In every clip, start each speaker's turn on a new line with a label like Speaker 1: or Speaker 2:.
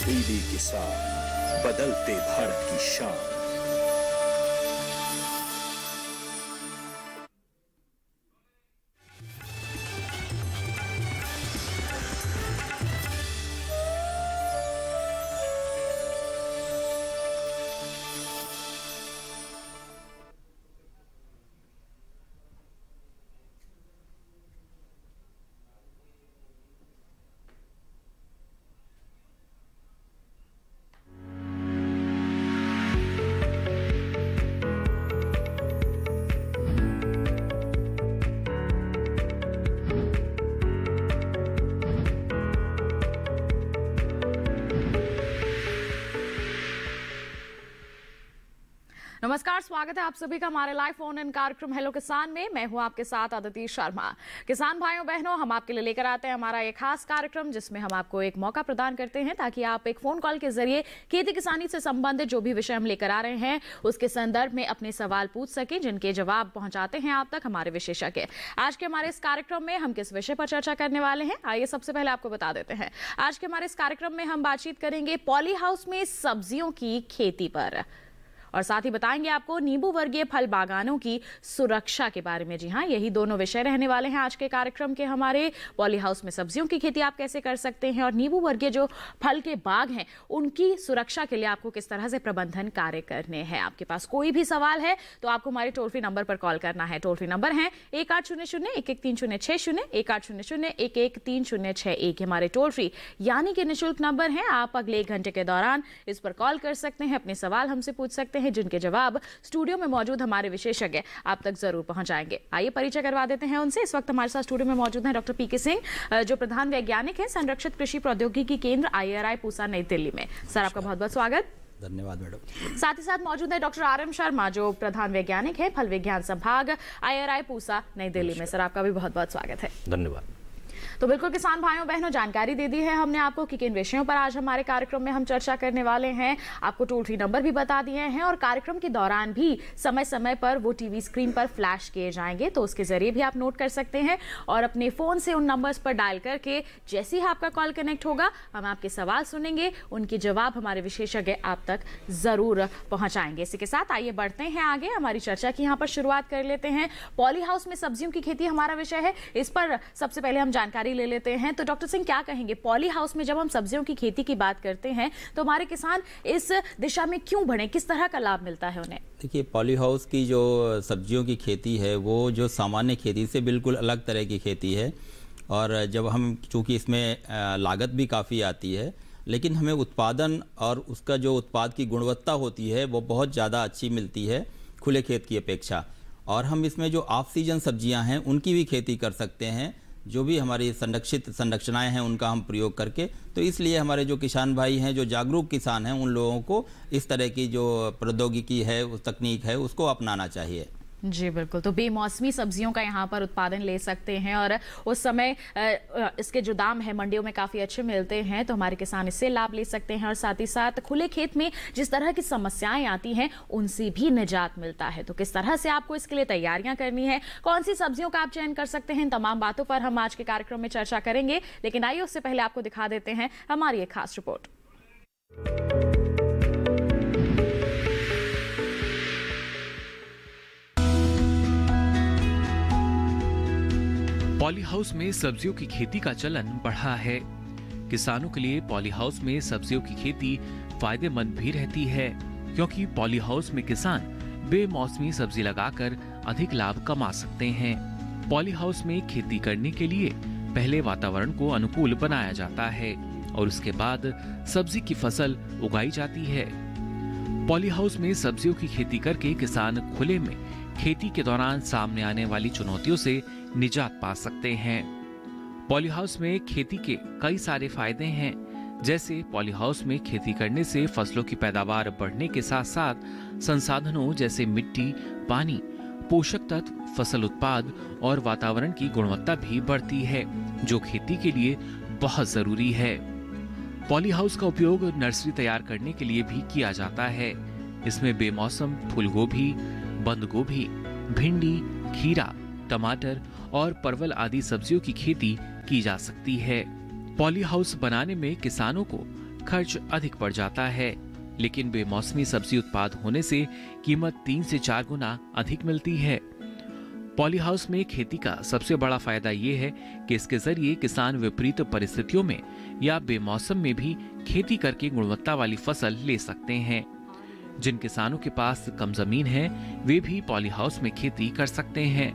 Speaker 1: तब्दीली के साथ बदलते भारत की शान।
Speaker 2: नमस्कार, स्वागत है आप सभी का हमारे लाइव फोन इन कार्यक्रम हेलो किसान में। मैं हूं आपके साथ अदिति शर्मा। किसान भाइयों बहनों, हम आपके लिए लेकर आते हैं हमारा एक खास कार्यक्रम जिसमें हम आपको एक मौका प्रदान करते हैं ताकि आप एक फोन कॉल के जरिए खेती किसानी से संबंधित जो भी विषय हम लेकर आ रहे हैं उसके संदर्भ में अपने सवाल पूछ सकें, जिनके जवाब पहुंचाते हैं आप तक हमारे विशेषज्ञ। आज के हमारे इस कार्यक्रम में हम किस विषय पर चर्चा करने वाले हैं, आइए सबसे पहले आपको बता देते हैं। आज के हमारे इस कार्यक्रम में हम बातचीत करेंगे पॉली हाउस में सब्जियों की खेती पर, और साथ ही बताएंगे आपको नींबू वर्गीय फल बागानों की सुरक्षा के बारे में। जी हाँ, यही दोनों विषय रहने वाले हैं आज के कार्यक्रम के हमारे। पॉली हाउस में सब्जियों की खेती आप कैसे कर सकते हैं और नींबू वर्गीय जो फल के बाग हैं उनकी सुरक्षा के लिए आपको किस तरह से प्रबंधन कार्य करने हैं। आपके पास कोई भी सवाल है तो आपको हमारे टोल फ्री नंबर पर कॉल करना है। टोल फ्री नंबर है 1800-113060, 1800-113061 हमारे टोल फ्री यानी कि निःशुल्क नंबर है। आप अगले 1 घंटे के दौरान इस पर कॉल कर सकते हैं, अपने सवाल हमसे पूछ सकते हैं, जिनके जवाब स्टूडियो में मौजूद हमारे विशेषज्ञ आप तक जरूर पहुंचाएंगे। आइए परिचय करवा देते हैं उनसे। इस वक्त हमारे साथ स्टूडियो में मौजूद हैं डॉक्टर पीके सिंह, जो प्रधान वैज्ञानिक हैं संरक्षित कृषि प्रौद्योगिकी केंद्र IRI पूसा नई दिल्ली में। सर, आपका बहुत बहुत स्वागत।
Speaker 3: धन्यवाद मैडम।
Speaker 2: साथ ही साथ मौजूद है डॉक्टर RM शर्मा, जो प्रधान वैज्ञानिक है फल विज्ञान संभाग IRI पूसा नई दिल्ली में। सर, आपका भी बहुत बहुत स्वागत है।
Speaker 3: धन्यवाद।
Speaker 2: तो बिल्कुल किसान भाइयों बहनों, जानकारी दे दी है हमने आपको कि किन विषयों पर आज हमारे कार्यक्रम में हम चर्चा करने वाले हैं। आपको टोल फ्री नंबर भी बता दिए हैं और कार्यक्रम के दौरान भी समय समय पर वो टीवी स्क्रीन पर फ्लैश किए जाएंगे, तो उसके जरिए भी आप नोट कर सकते हैं और अपने फोन से उन नंबर्स पर डायल करके जैसे ही आपका कॉल कनेक्ट होगा हम आपके सवाल सुनेंगे, उनके जवाब हमारे विशेषज्ञ आप तक जरूर पहुंचाएंगे। इसी के साथ आइए बढ़ते हैं आगे, हमारी चर्चा की यहाँ पर शुरुआत कर लेते हैं। पॉली हाउस में सब्जियों की खेती हमारा विषय है, इस पर सबसे पहले हम जानकारी ले लेते हैं। तो डॉक्टर सिंह, क्या कहेंगे, पॉली हाउस में जब हम सब्जियों की खेती की बात करते हैं तो हमारे किसान इस दिशा में क्यों बढ़े, किस तरह का लाभ मिलता है उन्हें?
Speaker 3: देखिए, पॉली हाउस की जो सब्जियों की खेती है वो जो सामान्य खेती से बिल्कुल अलग तरह की खेती है। और जब हम, चूँकि इसमें लागत भी काफ़ी आती है, लेकिन हमें उत्पादन और उसका जो उत्पाद की गुणवत्ता होती है वो बहुत ज़्यादा अच्छी मिलती है खुले खेत की अपेक्षा। और हम इसमें जो ऑफ सीजन सब्जियां हैं उनकी भी खेती कर सकते हैं, जो भी हमारी संरक्षित संरचनाएं हैं उनका हम प्रयोग करके। तो इसलिए हमारे जो किसान भाई हैं, जो जागरूक किसान हैं, उन लोगों को इस तरह की जो प्रौद्योगिकी है, उस तकनीक है, उसको अपनाना चाहिए।
Speaker 2: जी बिल्कुल, तो बेमौसमी सब्जियों का यहाँ पर उत्पादन ले सकते हैं और उस समय इसके जो दाम है मंडियों में काफ़ी अच्छे मिलते हैं, तो हमारे किसान इससे लाभ ले सकते हैं। और साथ ही साथ खुले खेत में जिस तरह की समस्याएं आती हैं उनसे भी निजात मिलता है। तो किस तरह से आपको इसके लिए तैयारियां करनी है, कौन सी सब्जियों का आप चयन कर सकते हैं, इन तमाम बातों पर हम आज के कार्यक्रम में चर्चा करेंगे। लेकिन आइए उससे पहले आपको दिखा देते हैं हमारी एक खास रिपोर्ट।
Speaker 4: पॉली हाउस में सब्जियों की खेती का चलन बढ़ा है। किसानों के लिए पॉली हाउस में सब्जियों की खेती फायदेमंद भी रहती है, क्योंकि पॉली हाउस में किसान बेमौसमी सब्जी लगाकर अधिक लाभ कमा सकते हैं। पॉली हाउस में खेती करने के लिए पहले वातावरण को अनुकूल बनाया जाता है और उसके बाद सब्जी की फसल उगाई जाती है। पॉली हाउस में सब्जियों की खेती करके किसान खुले में खेती के दौरान सामने आने वाली चुनौतियों से निजात पा सकते हैं। पॉली हाउस में खेती के कई सारे फायदे हैं, जैसे पॉली हाउस में खेती करने से फसलों की पैदावार बढ़ने के साथ साथ संसाधनों जैसे मिट्टी, पानी, पोषक तत्व, फसल उत्पाद और वातावरण की गुणवत्ता भी बढ़ती है, जो खेती के लिए बहुत जरूरी है। पॉली हाउस का उपयोग नर्सरी तैयार करने के लिए भी किया जाता है। इसमें बेमौसम फूल गोभी, बंद गोभी, भिंडी, खीरा, टमाटर और परवल आदि सब्जियों की खेती की जा सकती है। पॉली हाउस बनाने में किसानों को खर्च अधिक पड़ जाता है, लेकिन बेमौसमी सब्जी उत्पाद होने से कीमत 3 से 4 गुना अधिक मिलती है। पॉली हाउस में खेती का सबसे बड़ा फायदा ये है कि इसके जरिए किसान विपरीत परिस्थितियों में या बेमौसम में भी खेती करके गुणवत्ता वाली फसल ले सकते हैं। जिन किसानों के पास कम जमीन है वे भी पॉली हाउस में खेती कर सकते हैं।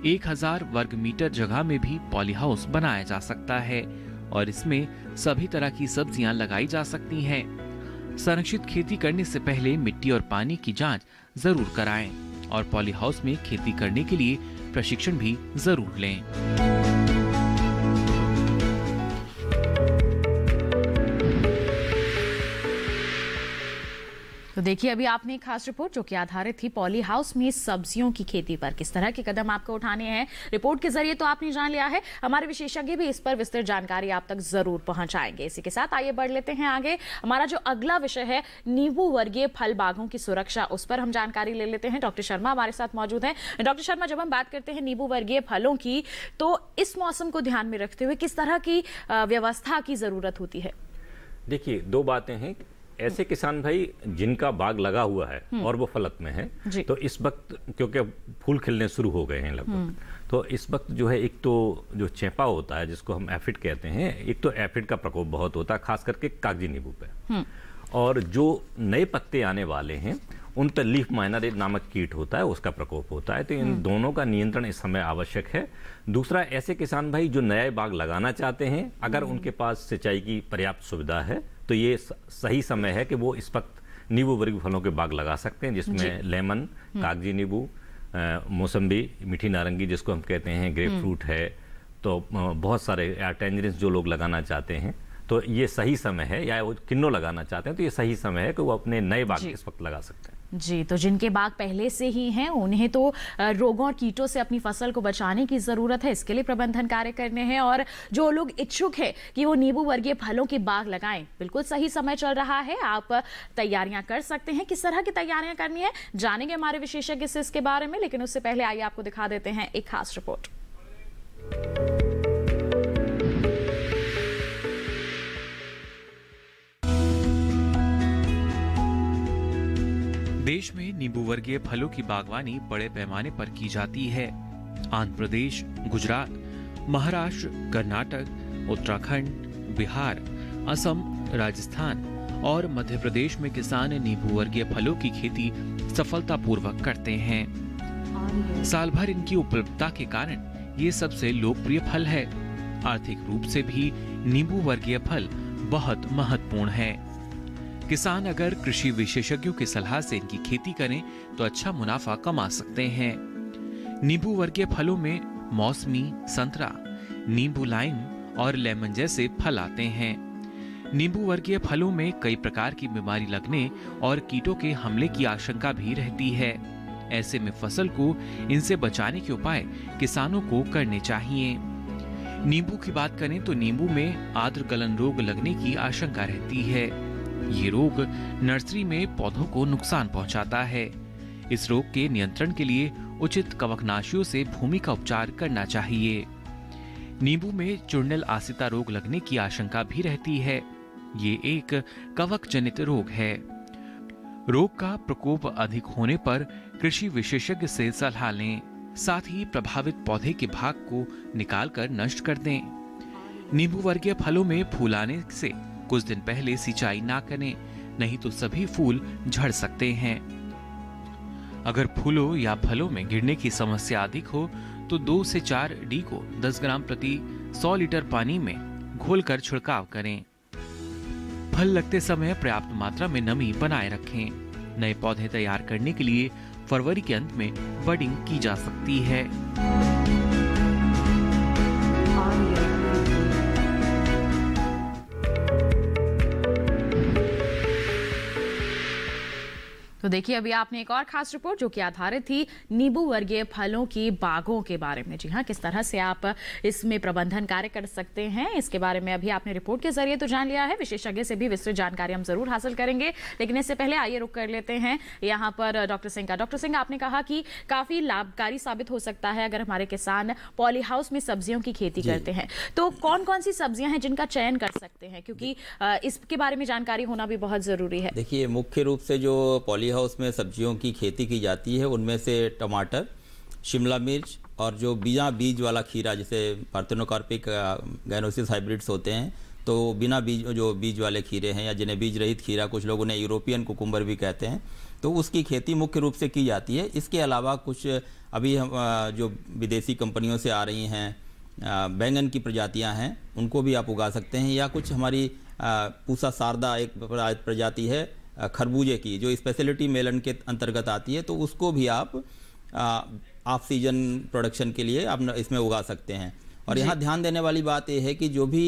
Speaker 4: 1000 वर्ग मीटर जगह में भी पॉली हाउस बनाया जा सकता है और इसमें सभी तरह की सब्जियां लगाई जा सकती हैं। संरक्षित खेती करने से पहले मिट्टी और पानी की जांच जरूर कराएं और पॉली हाउस में खेती करने के लिए प्रशिक्षण भी जरूर लें।
Speaker 2: तो देखिए, अभी आपने एक खास रिपोर्ट जो कि आधारित थी पॉली हाउस में सब्जियों की खेती पर, किस तरह के कदम आपको उठाने हैं रिपोर्ट के जरिए तो आपने जान लिया है। हमारे विशेषज्ञ भी इस पर विस्तृत जानकारी आप तक जरूर पहुंचाएंगे। इसी के साथ आइए बढ़ लेते हैं आगे। हमारा जो अगला विषय है नींबू वर्गीय फल बागों की सुरक्षा, उस पर हम जानकारी ले लेते हैं। डॉक्टर शर्मा हमारे साथ मौजूद हैं। डॉक्टर शर्मा, जब हम बात करते हैं नींबू वर्गीय फलों की, तो इस मौसम को ध्यान में रखते हुए किस तरह की व्यवस्था की जरूरत होती है?
Speaker 5: देखिए, 2 बातें हैं। ऐसे किसान भाई जिनका बाग लगा हुआ है और वो फलत में है, तो इस वक्त क्योंकि फूल खिलने शुरू हो गए हैं लगभग, तो इस वक्त जो है, एक तो जो चेपा होता है जिसको हम एफिड कहते हैं, एक तो एफिड का प्रकोप बहुत होता है खास करके कागजी नींबू पे, और जो नए पत्ते आने वाले हैं उन पर लीफ माइनर नामक कीट होता है, उसका प्रकोप होता है। तो इन दोनों का नियंत्रण इस समय आवश्यक है। दूसरा, ऐसे किसान भाई जो नया बाग लगाना चाहते हैं, अगर उनके पास सिंचाई की पर्याप्त सुविधा है तो ये सही समय है कि वो इस वक्त नींबू वर्गीय फलों के बाग लगा सकते हैं, जिसमें लेमन, कागजी नींबू, मौसम्बी, मीठी नारंगी जिसको हम कहते हैं, ग्रेप फ्रूट है, तो बहुत सारे टेंजरिन्स जो लोग लगाना चाहते हैं, तो ये सही समय है, या वो किन्नो लगाना चाहते हैं तो ये सही समय है कि वो अपने नए बाग इस वक्त लगा सकते हैं।
Speaker 2: जी, तो जिनके बाग पहले से ही हैं उन्हें तो रोगों और कीटों से अपनी फसल को बचाने की जरूरत है, इसके लिए प्रबंधन कार्य करने हैं। और जो लोग इच्छुक हैं कि वो नींबू वर्गीय फलों के बाग लगाएं, बिल्कुल सही समय चल रहा है, आप तैयारियां कर सकते हैं। किस तरह की तैयारियां करनी है जानेंगे हमारे विशेषज्ञ से इसके बारे में, लेकिन उससे पहले आइए आपको दिखा देते हैं एक खास रिपोर्ट।
Speaker 4: देश में नींबू वर्गीय फलों की बागवानी बड़े पैमाने पर की जाती है। आंध्र प्रदेश, गुजरात, महाराष्ट्र, कर्नाटक, उत्तराखंड, बिहार, असम, राजस्थान और मध्य प्रदेश में किसान नींबू वर्गीय फलों की खेती सफलतापूर्वक करते हैं। साल भर इनकी उपलब्धता के कारण ये सबसे लोकप्रिय फल है। आर्थिक रूप से भी नींबू वर्गीय फल बहुत महत्वपूर्ण है। किसान अगर कृषि विशेषज्ञों की सलाह से इनकी खेती करें तो अच्छा मुनाफा कमा सकते हैं। नींबू वर्गीय फलों में मौसमी, संतरा, नींबू लाइम और लेमन जैसे फल आते हैं। नींबू वर्गीय फलों में कई प्रकार की बीमारी लगने और कीटों के हमले की आशंका भी रहती है। ऐसे में फसल को इनसे बचाने के उपाय किसानों को करने चाहिए। नींबू की बात करें तो नींबू में आर्द्र गलन रोग लगने की आशंका रहती है। ये रोग नर्सरी में पौधों को नुकसान पहुंचाता है। इस रोग के नियंत्रण के लिए उचित कवकनाशियों से भूमि का उपचार करना चाहिए। नींबू में चूर्निल आसिता रोग लगने की आशंका भी रहती है। ये एक कवक जनित रोग है। रोग का प्रकोप अधिक होने पर कृषि विशेषज्ञ से सलाह लें। साथ ही प्रभावित पौधे के भाग को निकालकर नष्ट कर दें। नींबू वर्गीय फलों में फूल आने से कुछ दिन पहले सिंचाई ना करें, नहीं तो सभी फूल झड़ सकते हैं। अगर फूलों या फलों में गिरने की समस्या अधिक हो तो 2 से 4 डी को 10 ग्राम प्रति 100 लीटर पानी में घोलकर छिड़काव करें। फल लगते समय पर्याप्त मात्रा में नमी बनाए रखें। नए पौधे तैयार करने के लिए फरवरी के अंत में बडिंग की जा सकती है।
Speaker 2: तो तो देखिए अभी आपने एक और खास रिपोर्ट जो कि आधारित थी नींबू वर्गीय फलों की बागों के बारे में। जी हाँ, किस तरह से आप इसमें प्रबंधन कार्य कर सकते हैं इसके बारे में अभी आपने रिपोर्ट के जरिए तो जान लिया है। विशेषज्ञ से भी विस्तृत जानकारी हम जरूर हासिल करेंगे, लेकिन इससे पहले आइए रुक कर लेते हैं यहाँ पर डॉक्टर सिंह का। डॉक्टर सिंह, आपने कहा कि काफी लाभकारी साबित हो सकता है अगर हमारे किसान पॉली हाउस में सब्जियों की खेती करते हैं, तो कौन कौन सी सब्जियां हैं जिनका चयन कर सकते हैं, क्योंकि इसके बारे में जानकारी होना भी बहुत जरूरी है।
Speaker 3: देखिए, मुख्य रूप से जो पॉली हाउस में सब्जियों की खेती की जाती है उनमें से टमाटर, शिमला मिर्च और जो बिना बीज वाला खीरा, जैसे पार्थेनोकार्पिक गैनोसिस हाइब्रिड्स होते हैं, तो बिना बीज जो बीज वाले खीरे हैं या जिन्हें बीज रहित खीरा, कुछ लोग उन्हें यूरोपियन कुकुम्बर भी कहते हैं, तो उसकी खेती मुख्य रूप से की जाती है। इसके अलावा कुछ अभी हम जो विदेशी कंपनियों से आ रही हैं बैंगन की प्रजातियां हैं, उनको भी आप उगा सकते हैं, या कुछ हमारी पूसा सारदा एक प्रजाति है खरबूजे की जो स्पेशलिटी मेलन के अंतर्गत आती है, तो उसको भी आप ऑफ सीजन प्रोडक्शन के लिए आप इसमें उगा सकते हैं। और यहाँ ध्यान देने वाली बात यह है कि जो भी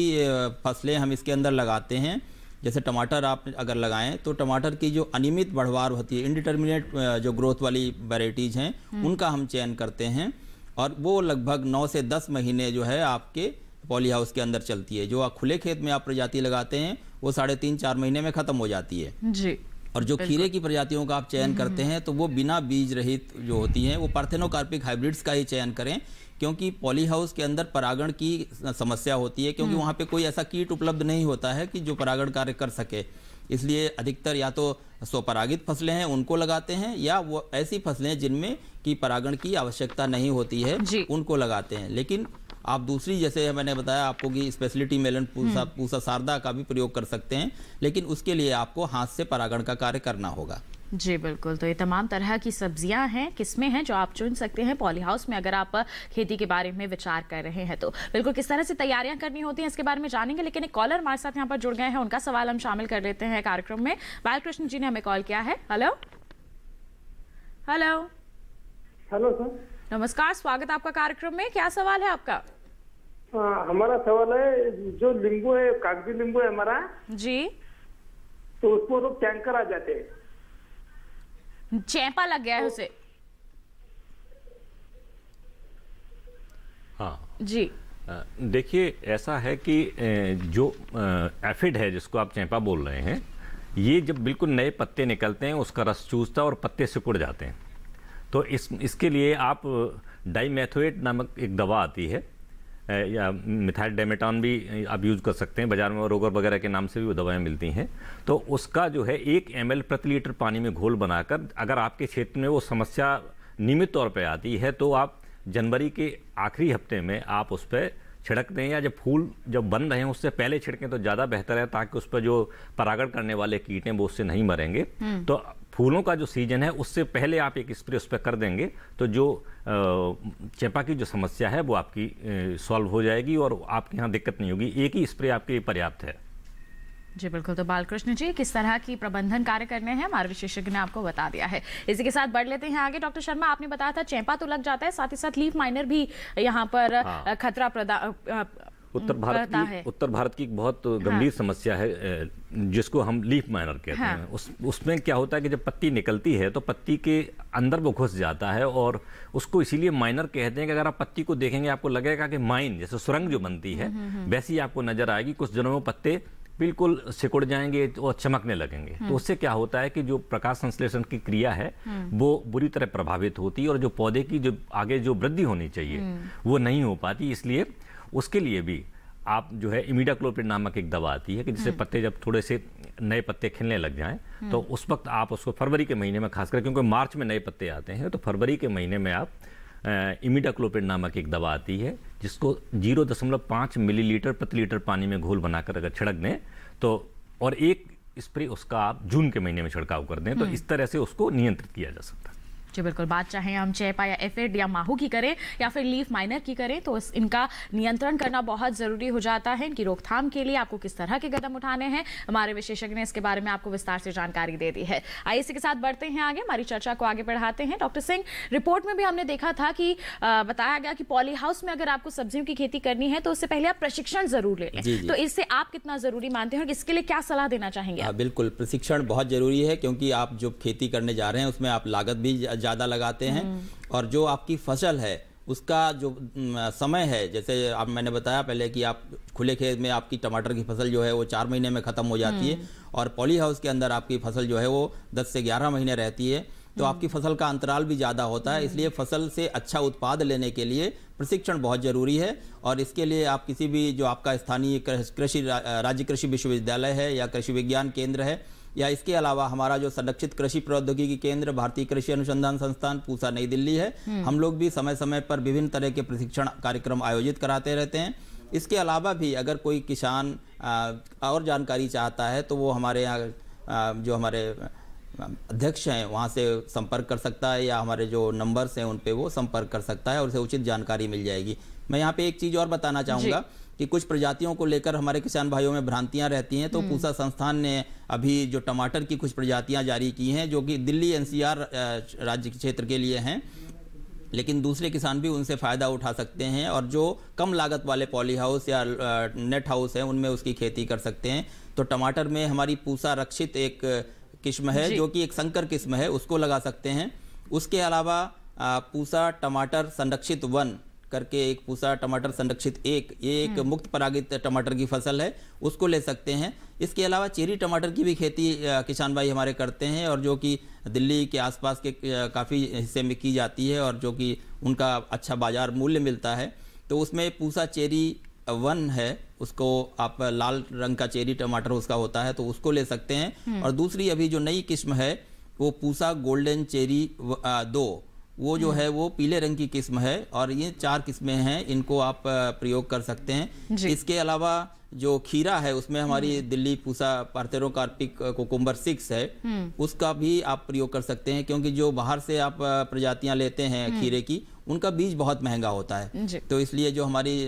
Speaker 3: फसलें हम इसके अंदर लगाते हैं, जैसे टमाटर आप अगर लगाएं तो टमाटर की जो अनियमित बढ़वार होती है, इनडिटर्मिनेट जो ग्रोथ वाली वैरायटीज़ हैं, उनका हम चयन करते हैं, और वो लगभग 9 से 10 महीने जो है आपके पॉली हाउस के अंदर चलती है। जो खुले खेत में आप प्रजाति लगाते हैं वो 3.5-4 महीने में ख़त्म हो जाती है
Speaker 2: जी।
Speaker 3: और जो खीरे की प्रजातियों का आप चयन करते हैं तो वो बिना बीज रहित जो होती हैं, वो पार्थेनोकार्पिक हाइब्रिड्स का ही चयन करें, क्योंकि पॉली हाउस के अंदर परागण की समस्या होती है, क्योंकि वहाँ पे कोई ऐसा कीट उपलब्ध नहीं होता है कि जो परागण कार्य कर सके। इसलिए अधिकतर या तो स्वपरागित फसलें हैं उनको लगाते हैं, या वो ऐसी फसलें जिनमें की परागण की आवश्यकता नहीं होती है उनको लगाते हैं। लेकिन आप दूसरी, जैसे मैंने बताया आपको कि स्पेशलिटी मेलन पूसा सारदा का भी प्रयोग कर सकते हैं, लेकिन उसके लिए आपको हाथ से परागण का कार्य करना होगा।
Speaker 2: जी बिल्कुल। तो ये तमाम तरह की सब्जियां हैं, किस्में हैं जो आप चुन सकते हैं पॉली हाउस में अगर आप खेती के बारे में विचार कर रहे हैं। तो बिल्कुल किस तरह से तैयारियां करनी होती हैं इसके बारे में जानेंगे, लेकिन एक कॉलर हमारे साथ यहाँ पर जुड़ गए हैं, उनका सवाल हम शामिल कर लेते हैं कार्यक्रम में। बालकृष्ण जी ने हमें कॉल किया है। हेलो हेलो
Speaker 6: हेलो सर,
Speaker 2: नमस्कार, स्वागत आपका कार्यक्रम में। क्या सवाल है आपका?
Speaker 6: हमारा सवाल है, जो नींबू है, कागजी नींबू है हमारा
Speaker 2: जी,
Speaker 6: तो उसको लोग कैंकर आ जाते हैं,
Speaker 2: चैंपा लग गया है उसे।
Speaker 5: हाँ
Speaker 2: जी,
Speaker 5: देखिए ऐसा है कि जो एफिड है जिसको आप चैंपा बोल रहे हैं, ये जब बिल्कुल नए पत्ते निकलते हैं उसका रस चूसता है और पत्ते सिकुड़ जाते हैं। तो इसके लिए आप डाइमेथोएट नामक एक दवा आती है, या मिथाइल डाइमेटॉन भी आप यूज़ कर सकते हैं, बाजार में रोगर वगैरह के नाम से भी वो दवाएं मिलती हैं। तो उसका जो है 1 ml प्रति लीटर पानी में घोल बनाकर, अगर आपके क्षेत्र में वो समस्या नियमित तौर पे आती है तो आप जनवरी के आखिरी हफ्ते में आप उस पर छिड़क दें, या जब फूल जब बन रहे हैं उससे पहले छिड़कें तो ज़्यादा बेहतर है, ताकि उस पर जो परागण करने वाले कीट हैं वो उससे नहीं मरेंगे। तो फूलों का जो सीजन है उससे पहले आप एक स्प्रे उस पर कर देंगे तो जो चेपा की जो समस्या है वो आपकी सॉल्व हो जाएगी और आपके यहाँ दिक्कत नहीं होगी। एक ही स्प्रे आपके लिए पर्याप्त है।
Speaker 2: जी बिल्कुल। तो बालकृष्ण जी, किस तरह की प्रबंधन कार्य करने हैं हमारे विशेषज्ञ ने आपको बता दिया है। इसी के साथ बढ़ लेते हैं आगे। डॉक्टर शर्मा, आपने बताया था चैंपा तो लग जाता है, साथ ही साथ लीफ माइनर भी यहाँ पर खतरा
Speaker 5: उत्तर भारत की एक बहुत गंभीर समस्या है जिसको हम लीफ माइनर कहते हैं। उसमें क्या होता है कि जब पत्ती निकलती है तो पत्ती के अंदर वो घुस जाता है, और उसको इसीलिए माइनर कहते हैं कि अगर आप पत्ती को देखेंगे आपको लगेगा कि माइन जैसे सुरंग जो बनती है वैसी आपको नजर आएगी। कुछ दिनों में पत्ते बिल्कुल सिकुड़ जाएंगे और चमकने लगेंगे। तो उससे क्या होता है कि जो प्रकाश संश्लेषण की क्रिया है वो बुरी तरह प्रभावित होती है, और जो पौधे की जो आगे जो वृद्धि होनी चाहिए वो नहीं हो पाती। इसलिए उसके लिए भी आप जो है इमिडाक्लोपिड नामक एक दवा आती है कि जिससे पत्ते जब थोड़े से नए पत्ते खिलने लग जाएं तो उस वक्त आप उसको फरवरी के महीने में, खासकर क्योंकि मार्च में नए पत्ते आते हैं, तो फरवरी के महीने में आप इमिडाक्लोपिड नामक एक दवा आती है जिसको 0.5 मिलीलीटर प्रति लीटर पानी में घोल बनाकर अगर छिड़क दें तो, और एक स्प्रे उसका आप जून के महीने में छिड़काव कर दें तो इस तरह से उसको नियंत्रित किया जा सकता है।
Speaker 2: जी बिल्कुल, बात चाहे हम चेपा या एफिड या माहू की करें या फिर लीफ माइनर की करें, तो इनका नियंत्रण करना बहुत ज़रूरी हो जाता है। इनकी रोकथाम के लिए आपको किस तरह के कदम उठाने हैं, हमारे विशेषज्ञ ने इसके बारे में आपको विस्तार से जानकारी दे दी है। आइए इसी के साथ बढ़ते हैं आगे, हमारी चर्चा को आगे बढ़ाते हैं। डॉक्टर सिंह, रिपोर्ट में भी हमने देखा था कि बताया गया कि पॉली हाउस में अगर आपको सब्जियों की खेती करनी है तो उससे पहले आप प्रशिक्षण जरूर ले लें, तो इससे आप कितना जरूरी मानते हैं और इसके लिए क्या सलाह देना चाहेंगे?
Speaker 3: बिल्कुल, प्रशिक्षण बहुत जरूरी है, क्योंकि आप जो खेती करने जा रहे हैं उसमें आप लागत भी ज़्यादा लगाते हैं और जो आपकी फसल है उसका जो समय है, जैसे आप मैंने बताया पहले कि आप खुले खेत में आपकी टमाटर की फसल जो है वो 4 महीने में ख़त्म हो जाती है और पॉली हाउस के अंदर आपकी फसल जो है वो 10 से 11 महीने रहती है, तो आपकी फसल का अंतराल भी ज़्यादा होता है। इसलिए फसल से अच्छा उत्पाद लेने के लिए प्रशिक्षण बहुत ज़रूरी है और इसके लिए आप किसी भी जो आपका स्थानीय राज्य कृषि विश्वविद्यालय है या कृषि विज्ञान केंद्र है या इसके अलावा हमारा जो संरक्षित कृषि प्रौद्योगिकी केंद्र भारतीय कृषि अनुसंधान संस्थान पूसा नई दिल्ली है, हम लोग भी समय समय पर विभिन्न तरह के प्रशिक्षण कार्यक्रम आयोजित कराते रहते हैं। इसके अलावा भी अगर कोई किसान और जानकारी चाहता है तो वो हमारे यहाँ जो हमारे अध्यक्ष हैं वहाँ से संपर्क कर सकता है या हमारे जो नंबर्स हैं उन पे वो संपर्क कर सकता है और उसे उचित जानकारी मिल जाएगी। मैं यहाँ पे एक चीज़ और बताना चाहूँगा कि कुछ प्रजातियों को लेकर हमारे किसान भाइयों में भ्रांतियां रहती हैं, तो पूसा संस्थान ने अभी जो टमाटर की कुछ प्रजातियां जारी की हैं जो कि दिल्ली एनसीआर राज्य क्षेत्र के लिए हैं, लेकिन दूसरे किसान भी उनसे फ़ायदा उठा सकते हैं और जो कम लागत वाले पॉली हाउस या नेट हाउस हैं उनमें उसकी खेती कर सकते हैं। तो टमाटर में हमारी पूसा रक्षित एक किस्म है जो कि एक संकर किस्म है, उसको लगा सकते हैं। उसके अलावा पूसा टमाटर संरक्षित 1 करके एक पूसा टमाटर संरक्षित 1, ये एक मुक्त परागित टमाटर की फसल है, उसको ले सकते हैं। इसके अलावा चेरी टमाटर की भी खेती किसान भाई हमारे करते हैं और जो कि दिल्ली के आसपास के काफ़ी हिस्से में की जाती है और जो कि उनका अच्छा बाजार मूल्य मिलता है। तो उसमें पूसा चेरी 1 है, उसको आप लाल रंग का चेरी टमाटर उसका होता है तो उसको ले सकते हैं। और दूसरी अभी जो नई किस्म है वो पूसा गोल्डन चेरी 2, वो जो है वो पीले रंग की किस्म है और ये 4 किस्में हैं, इनको आप प्रयोग कर सकते हैं। इसके अलावा जो खीरा है उसमें हमारी दिल्ली पूसा पार्थेरो कार्पिक कोकुम्बर 6 है, उसका भी आप प्रयोग कर सकते हैं, क्योंकि जो बाहर से आप प्रजातियां लेते हैं खीरे की उनका बीज बहुत महंगा होता है, तो इसलिए जो हमारी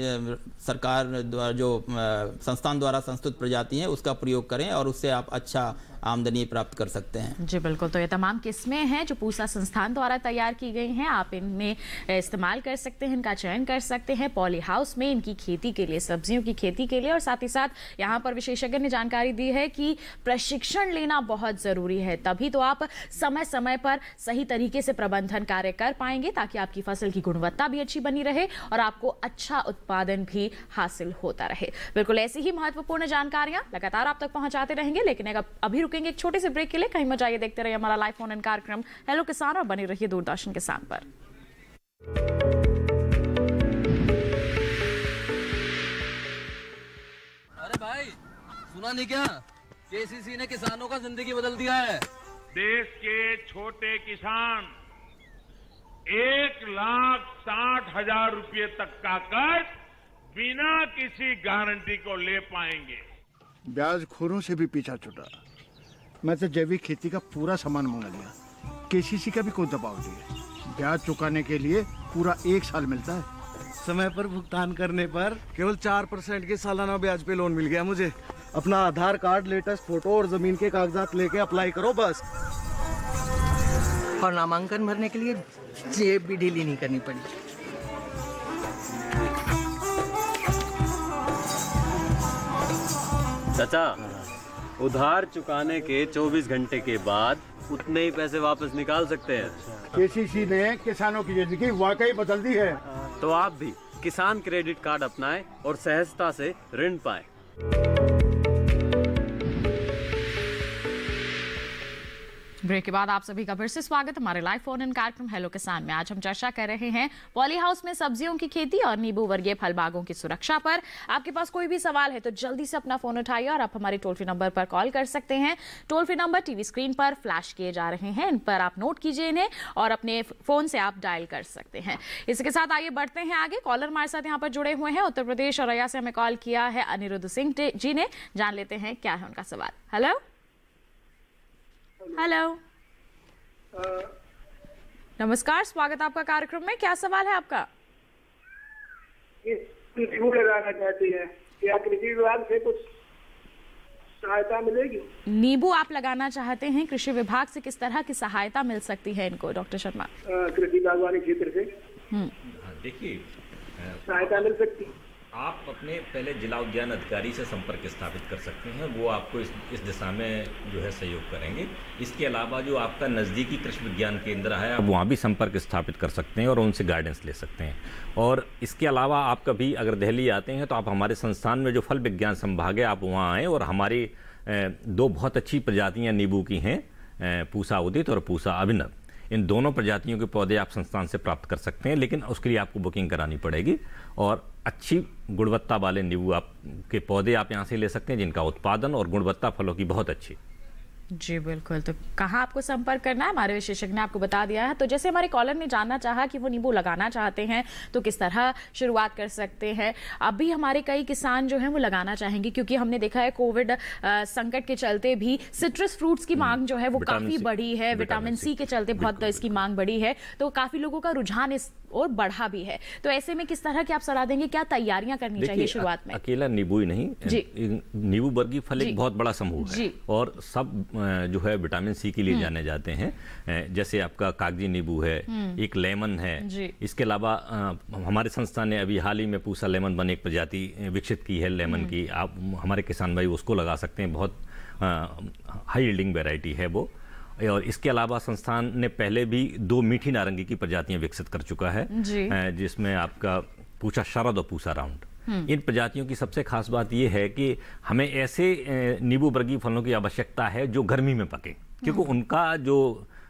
Speaker 3: सरकार द्वारा जो संस्थान द्वारा संस्तुत प्रजाति हैं उसका प्रयोग करें और उससे आप अच्छा आमदनी प्राप्त कर सकते हैं।
Speaker 2: जी बिल्कुल, तो ये तमाम किस्में हैं जो पूसा संस्थान द्वारा तैयार की गई हैं, आप इनमें इस्तेमाल कर सकते हैं, इनका चयन कर सकते हैं पॉली हाउस में इनकी खेती के लिए, सब्जियों की खेती के लिए। और साथ ही साथ यहाँ पर विशेषज्ञ ने जानकारी दी है कि प्रशिक्षण लेना बहुत ज़रूरी है, तभी तो आप समय समय पर सही तरीके से प्रबंधन कार्य कर पाएंगे ताकि आपकी फसल की गुणवत्ता भी अच्छी बनी रहे और आपको अच्छा उत्पादन भी हासिल होता रहे। बिल्कुल ऐसी ही महत्वपूर्ण जानकारियां लगातार आप तक पहुंचाते रहेंगे, लेकिन अभी रुकेंगे एक छोटे से ब्रेक के लिए। कहीं मत जाइए, देखते रहिए हमारा लाइव फोन इन कार्यक्रम हेलो किसान और बने रहिए दूरदर्शन किसान पर।
Speaker 7: अरे भाई सुना नहीं क्या, केसीसी ने किसानों का जिंदगी बदल दिया है।
Speaker 8: देश के छोटे किसान 1,60,000 रुपये तक का कर्ज बिना किसी गारंटी को ले पाएंगे।
Speaker 9: ब्याज खोरों से भी पीछा छुटा। मैं तो जैविक खेती का पूरा सामान मंगा लिया, केसीसी का भी कोई दबाव नहीं है। ब्याज चुकाने के लिए पूरा 1 साल मिलता है।
Speaker 10: समय पर भुगतान करने पर केवल 4% के सालाना ब्याज पे लोन मिल गया मुझे। अपना आधार कार्ड, लेटेस्ट फोटो और जमीन के कागजात लेके अप्लाई करो बस।
Speaker 11: और नामांकन भरने के लिए जेब भी ढीली नहीं करनी पड़ी।
Speaker 12: चाचा, उधार चुकाने के 24 घंटे के बाद उतने ही पैसे वापस निकाल सकते हैं।
Speaker 9: केसीसी ने किसानों की जिंदगी वाकई बदल दी है।
Speaker 12: तो आप भी किसान क्रेडिट कार्ड अपनाएं और सहजता से ऋण पाएं।
Speaker 2: ब्रेक के बाद आप सभी का फिर से स्वागत हमारे लाइव फोन इन कार्यक्रम हेलो किसान में। आज हम चर्चा कर रहे हैं पॉली हाउस में सब्जियों की खेती और नींबू वर्गीय फल बागों की सुरक्षा पर। आपके पास कोई भी सवाल है तो जल्दी से अपना फोन उठाइए और आप हमारे टोल फ्री नंबर पर कॉल कर सकते हैं। Toll free number TV screen पर फ्लैश किए जा रहे हैं, इन पर आप नोट कीजिए इन्हें और अपने फोन से आप डायल कर सकते हैं। इसके साथ आइए बढ़ते हैं आगे। कॉलर हमारे साथ यहाँ पर जुड़े हुए हैं, उत्तर प्रदेश औरैया से हमें कॉल किया है अनिरुद्ध सिंह जी ने। जान लेते हैं क्या है उनका सवाल। हेलो हेलो नमस्कार, स्वागत आपका कार्यक्रम में। क्या सवाल है आपका?
Speaker 6: नींबू लगाना चाहती है, क्या कृषि विभाग से कुछ सहायता मिलेगी?
Speaker 2: नींबू आप लगाना चाहते हैं, कृषि विभाग से किस तरह की सहायता मिल सकती है इनको, डॉक्टर शर्मा?
Speaker 6: कृषि बागवानी क्षेत्र से
Speaker 5: देखिए,
Speaker 6: सहायता मिल सकती है।
Speaker 5: आप अपने पहले जिला उद्यान अधिकारी से संपर्क स्थापित कर सकते हैं, वो आपको इस दिशा में जो है सहयोग करेंगे। इसके अलावा जो आपका नज़दीकी कृषि विज्ञान केंद्र है, आप वहाँ भी संपर्क स्थापित कर सकते हैं और उनसे गाइडेंस ले सकते हैं। और इसके अलावा आप कभी अगर दिल्ली आते हैं तो आप हमारे संस्थान में जो फल विज्ञान संभाग है, आप वहाँ आएँ और हमारी 2 बहुत अच्छी प्रजातियाँ नींबू की हैं, पूसा उदित और पूसा अभिनव। इन दोनों प्रजातियों के पौधे आप संस्थान से प्राप्त कर सकते हैं, लेकिन उसके लिए आपको बुकिंग करानी पड़ेगी। और अच्छी गुणवत्ता वाले नींबू आप के पौधे आप यहाँ से ले सकते हैं, जिनका उत्पादन और गुणवत्ता फलों की बहुत अच्छी।
Speaker 2: जी बिल्कुल। तो कहाँ आपको संपर्क करना है, हमारे विशेषज्ञ ने आपको बता दिया है। तो जैसे हमारे कॉलर ने जानना चाहा कि वो नींबू लगाना चाहते हैं तो किस तरह शुरुआत कर सकते हैं। अभी हमारे कई किसान जो हैं वो लगाना चाहेंगे, क्योंकि हमने देखा है कोविड संकट के चलते भी सिट्रस फ्रूट्स की मांग जो है वो काफी बढ़ी है, विटामिन सी के चलते बहुत इसकी मांग बढ़ी है, तो काफी लोगों का रुझान इस और बढ़ा भी है। तो ऐसे में किस तरह की आप सलाह देंगे, क्या तैयारियां करनी चाहिए शुरुआत में?
Speaker 5: अकेला नींबू ही नहीं, नींबू वर्गीय फल एक बहुत बड़ा समूह है और सब जो है विटामिन सी के लिए जाने जाते हैं। जैसे आपका कागजी नींबू है, एक लेमन है। इसके अलावा हमारे संस्थान ने अभी हाल ही में पूसा लेमन वन एक प्रजाति विकसित की है लेमन की। आप हमारे किसान भाई उसको लगा सकते हैं, बहुत हाई यील्डिंग वेराइटी है वो। और इसके अलावा संस्थान ने पहले भी 2 मीठी नारंगी की प्रजातियां विकसित कर चुका है, जिसमें आपका पूसा शरद और पूसा राउंड। इन प्रजातियों की सबसे खास बात यह है कि हमें ऐसे नींबू वर्गीय फलों की आवश्यकता है जो गर्मी में पके, क्योंकि उनका जो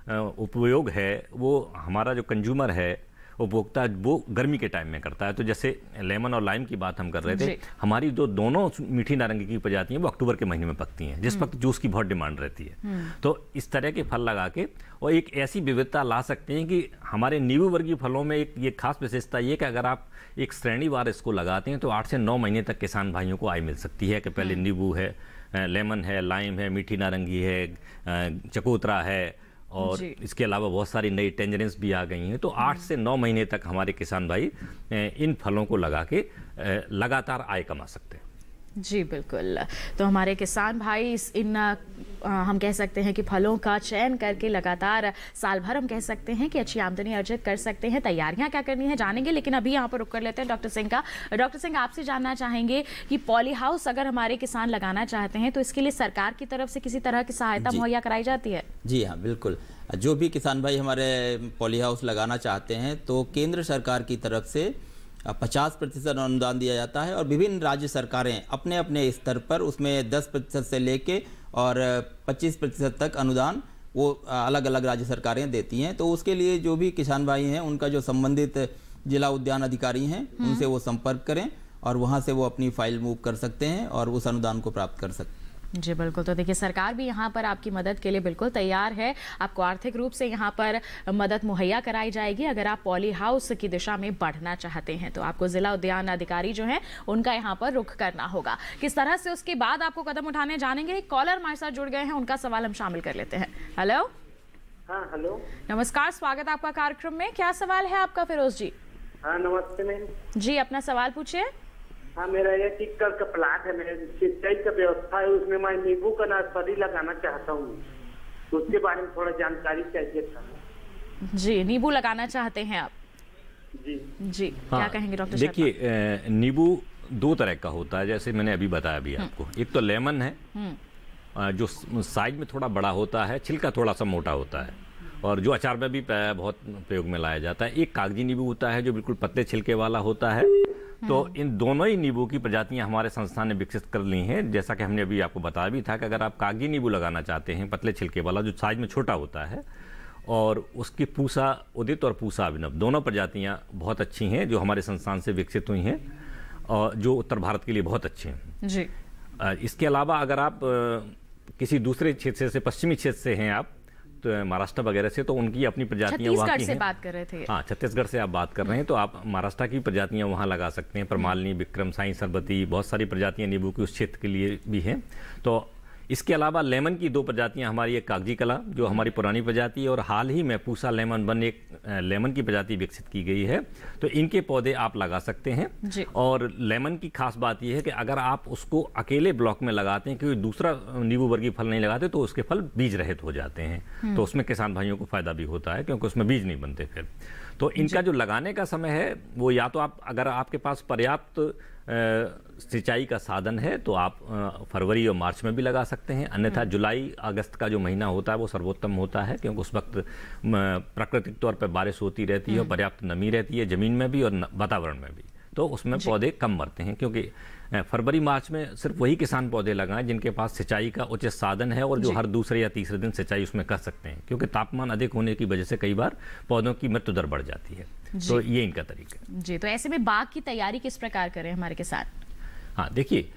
Speaker 5: उपयोग है वो हमारा जो कंज्यूमर है उपभोक्ता वो गर्मी के टाइम में करता है। तो जैसे लेमन और लाइम की बात हम कर रहे थे, हमारी जो दोनों मीठी नारंगी की प्रजातियां वो अक्टूबर के महीने में पकती हैं, जिस वक्त जूस की बहुत डिमांड रहती है। तो इस तरह के फल लगा के और एक ऐसी विविधता ला सकते हैं कि हमारे नींबू वर्गीय फलों में एक ये खास विशेषता ये कि अगर आप एक श्रेणीवार इसको लगाते हैं तो 8 से 9 महीने तक किसान भाइयों को आय मिल सकती है कि पहले नींबू है, लेमन है, लाइम है, मीठी नारंगी है, चकोतरा है और इसके अलावा बहुत सारी नई टेंजरेंस भी आ गई हैं। तो 8 से 9 महीने तक हमारे किसान भाई इन फलों को लगा के लगातार आय कमा सकते हैं।
Speaker 2: जी बिल्कुल। तो हमारे किसान भाई हम कह सकते हैं कि फलों का चयन करके लगातार साल भर हम कह सकते हैं कि अच्छी आमदनी अर्जित कर सकते हैं। तैयारियां क्या करनी है जानेंगे, लेकिन अभी यहाँ पर रुक कर लेते हैं डॉक्टर सिंह का। डॉक्टर सिंह, आपसे जानना चाहेंगे कि पॉली हाउस अगर हमारे किसान लगाना चाहते हैं तो इसके लिए सरकार की तरफ से किसी तरह की सहायता मुहैया कराई जाती है?
Speaker 3: जी हाँ, बिल्कुल। जो भी किसान भाई हमारे पॉली हाउस लगाना चाहते हैं तो केंद्र सरकार की तरफ से 50% अनुदान दिया जाता है और विभिन्न राज्य सरकारें अपने अपने स्तर पर उसमें 10% से लेके और 25% तक अनुदान वो अलग अलग राज्य सरकारें देती हैं। तो उसके लिए जो भी किसान भाई हैं उनका जो संबंधित जिला उद्यान अधिकारी हैं उनसे वो संपर्क करें और वहाँ से वो अपनी फाइल मूव कर सकते हैं और उस अनुदान को प्राप्त कर सकते हैं।
Speaker 2: जी बिल्कुल। तो देखिए, सरकार भी यहाँ पर आपकी मदद के लिए बिल्कुल तैयार है। आपको आर्थिक रूप से यहाँ पर मदद मुहैया कराई जाएगी अगर आप पॉली हाउस की दिशा में बढ़ना चाहते हैं। तो आपको जिला उद्यान अधिकारी जो हैं उनका यहाँ पर रुख करना होगा। किस तरह से उसके बाद आपको कदम उठाने जानेंगे। एक कॉलर हमारे साथ जुड़ गए हैं, उनका सवाल हम शामिल कर लेते हैं। हेलो।
Speaker 6: हाँ हेलो,
Speaker 2: नमस्कार, स्वागत है आपका कार्यक्रम में। क्या सवाल है आपका फिरोज जी?
Speaker 6: हाँ नमस्ते मैम
Speaker 2: जी, अपना सवाल पूछिए।
Speaker 6: हाँ, मेरा 1 एकड़ का प्लाट है, मेरे सिंचाई का व्यवस्था है, उसमें मैं नींबू का नर्सरी लगाना चाहता हूँ, उसके बारे में थोड़ा जानकारी चाहिए था।
Speaker 2: जी, नींबू लगाना चाहते हैं आप? जी क्या कहेंगे डॉक्टर?
Speaker 5: देखिए, नींबू 2 तरह का होता है, जैसे मैंने अभी बताया भी आपको। एक तो लेमन है जो साइज में थोड़ा बड़ा होता है, छिलका थोड़ा सा मोटा होता है और जो अचार में भी बहुत प्रयोग में लाया जाता है। एक कागजी नींबू होता है जो बिल्कुल पतले छिलके वाला होता है। तो इन दोनों ही नींबू की प्रजातियां हमारे संस्थान ने विकसित कर ली हैं। जैसा कि हमने अभी आपको बताया भी था कि अगर आप कागजी नींबू लगाना चाहते हैं, पतले छिलके वाला जो साइज में छोटा होता है, और उसकी पूसा उदित और पूसा अभिनव दोनों प्रजातियां बहुत अच्छी हैं जो हमारे संस्थान से विकसित हुई हैं और जो उत्तर भारत के लिए बहुत अच्छे हैं
Speaker 2: जी।
Speaker 5: इसके अलावा अगर आप किसी दूसरे क्षेत्र से, पश्चिमी क्षेत्र से हैं आप, तो महाराष्ट्र वगैरह से, तो उनकी अपनी प्रजातियां वहाँ की हैं।
Speaker 2: बात कर रहे थे।
Speaker 5: हाँ, छत्तीसगढ़ से आप बात कर रहे हैं, तो आप महाराष्ट्र की प्रजातियां वहाँ लगा सकते हैं। परमालनी, विक्रम, साई, सरबती, बहुत सारी प्रजातियां नींबू की उस क्षेत्र के लिए भी हैं। तो इसके अलावा लेमन की 2 प्रजातियां हमारी, एक कागजी कला जो हमारी पुरानी प्रजाति है, और हाल ही में पूसा लेमन वन एक लेमन की प्रजाति विकसित की गई है। तो इनके पौधे आप लगा सकते हैं। और लेमन की खास बात यह है कि अगर आप उसको अकेले ब्लॉक में लगाते हैं, क्योंकि दूसरा नींबू वर्गीय फल नहीं लगाते तो उसके फल बीज रहित हो जाते हैं। तो उसमें किसान भाइयों को फायदा भी होता है, क्योंकि उसमें बीज नहीं बनते फिर। तो इनका जो लगाने का समय है वो या तो आप, अगर आपके पास पर्याप्त सिंचाई का साधन है तो आप फरवरी और मार्च में भी लगा सकते हैं, अन्यथा जुलाई अगस्त का जो महीना होता है वो सर्वोत्तम होता है, क्योंकि उस वक्त प्राकृतिक तौर पर बारिश होती रहती है, पर्याप्त नमी रहती है जमीन में भी और वातावरण में भी, तो उसमें पौधे कम मरते हैं। क्योंकि फरवरी मार्च में सिर्फ वही किसान पौधे लगाएं जिनके पास सिंचाई का उचित साधन है और जो हर दूसरे या तीसरे दिन सिंचाई उसमें कर सकते हैं, क्योंकि तापमान अधिक होने की वजह से कई बार पौधों की मृत्यु दर बढ़ जाती है। तो ये इनका तरीका है
Speaker 2: जी। तो ऐसे में बाग की तैयारी किस प्रकार करें हमारे किसान?
Speaker 5: हाँ, देखिए,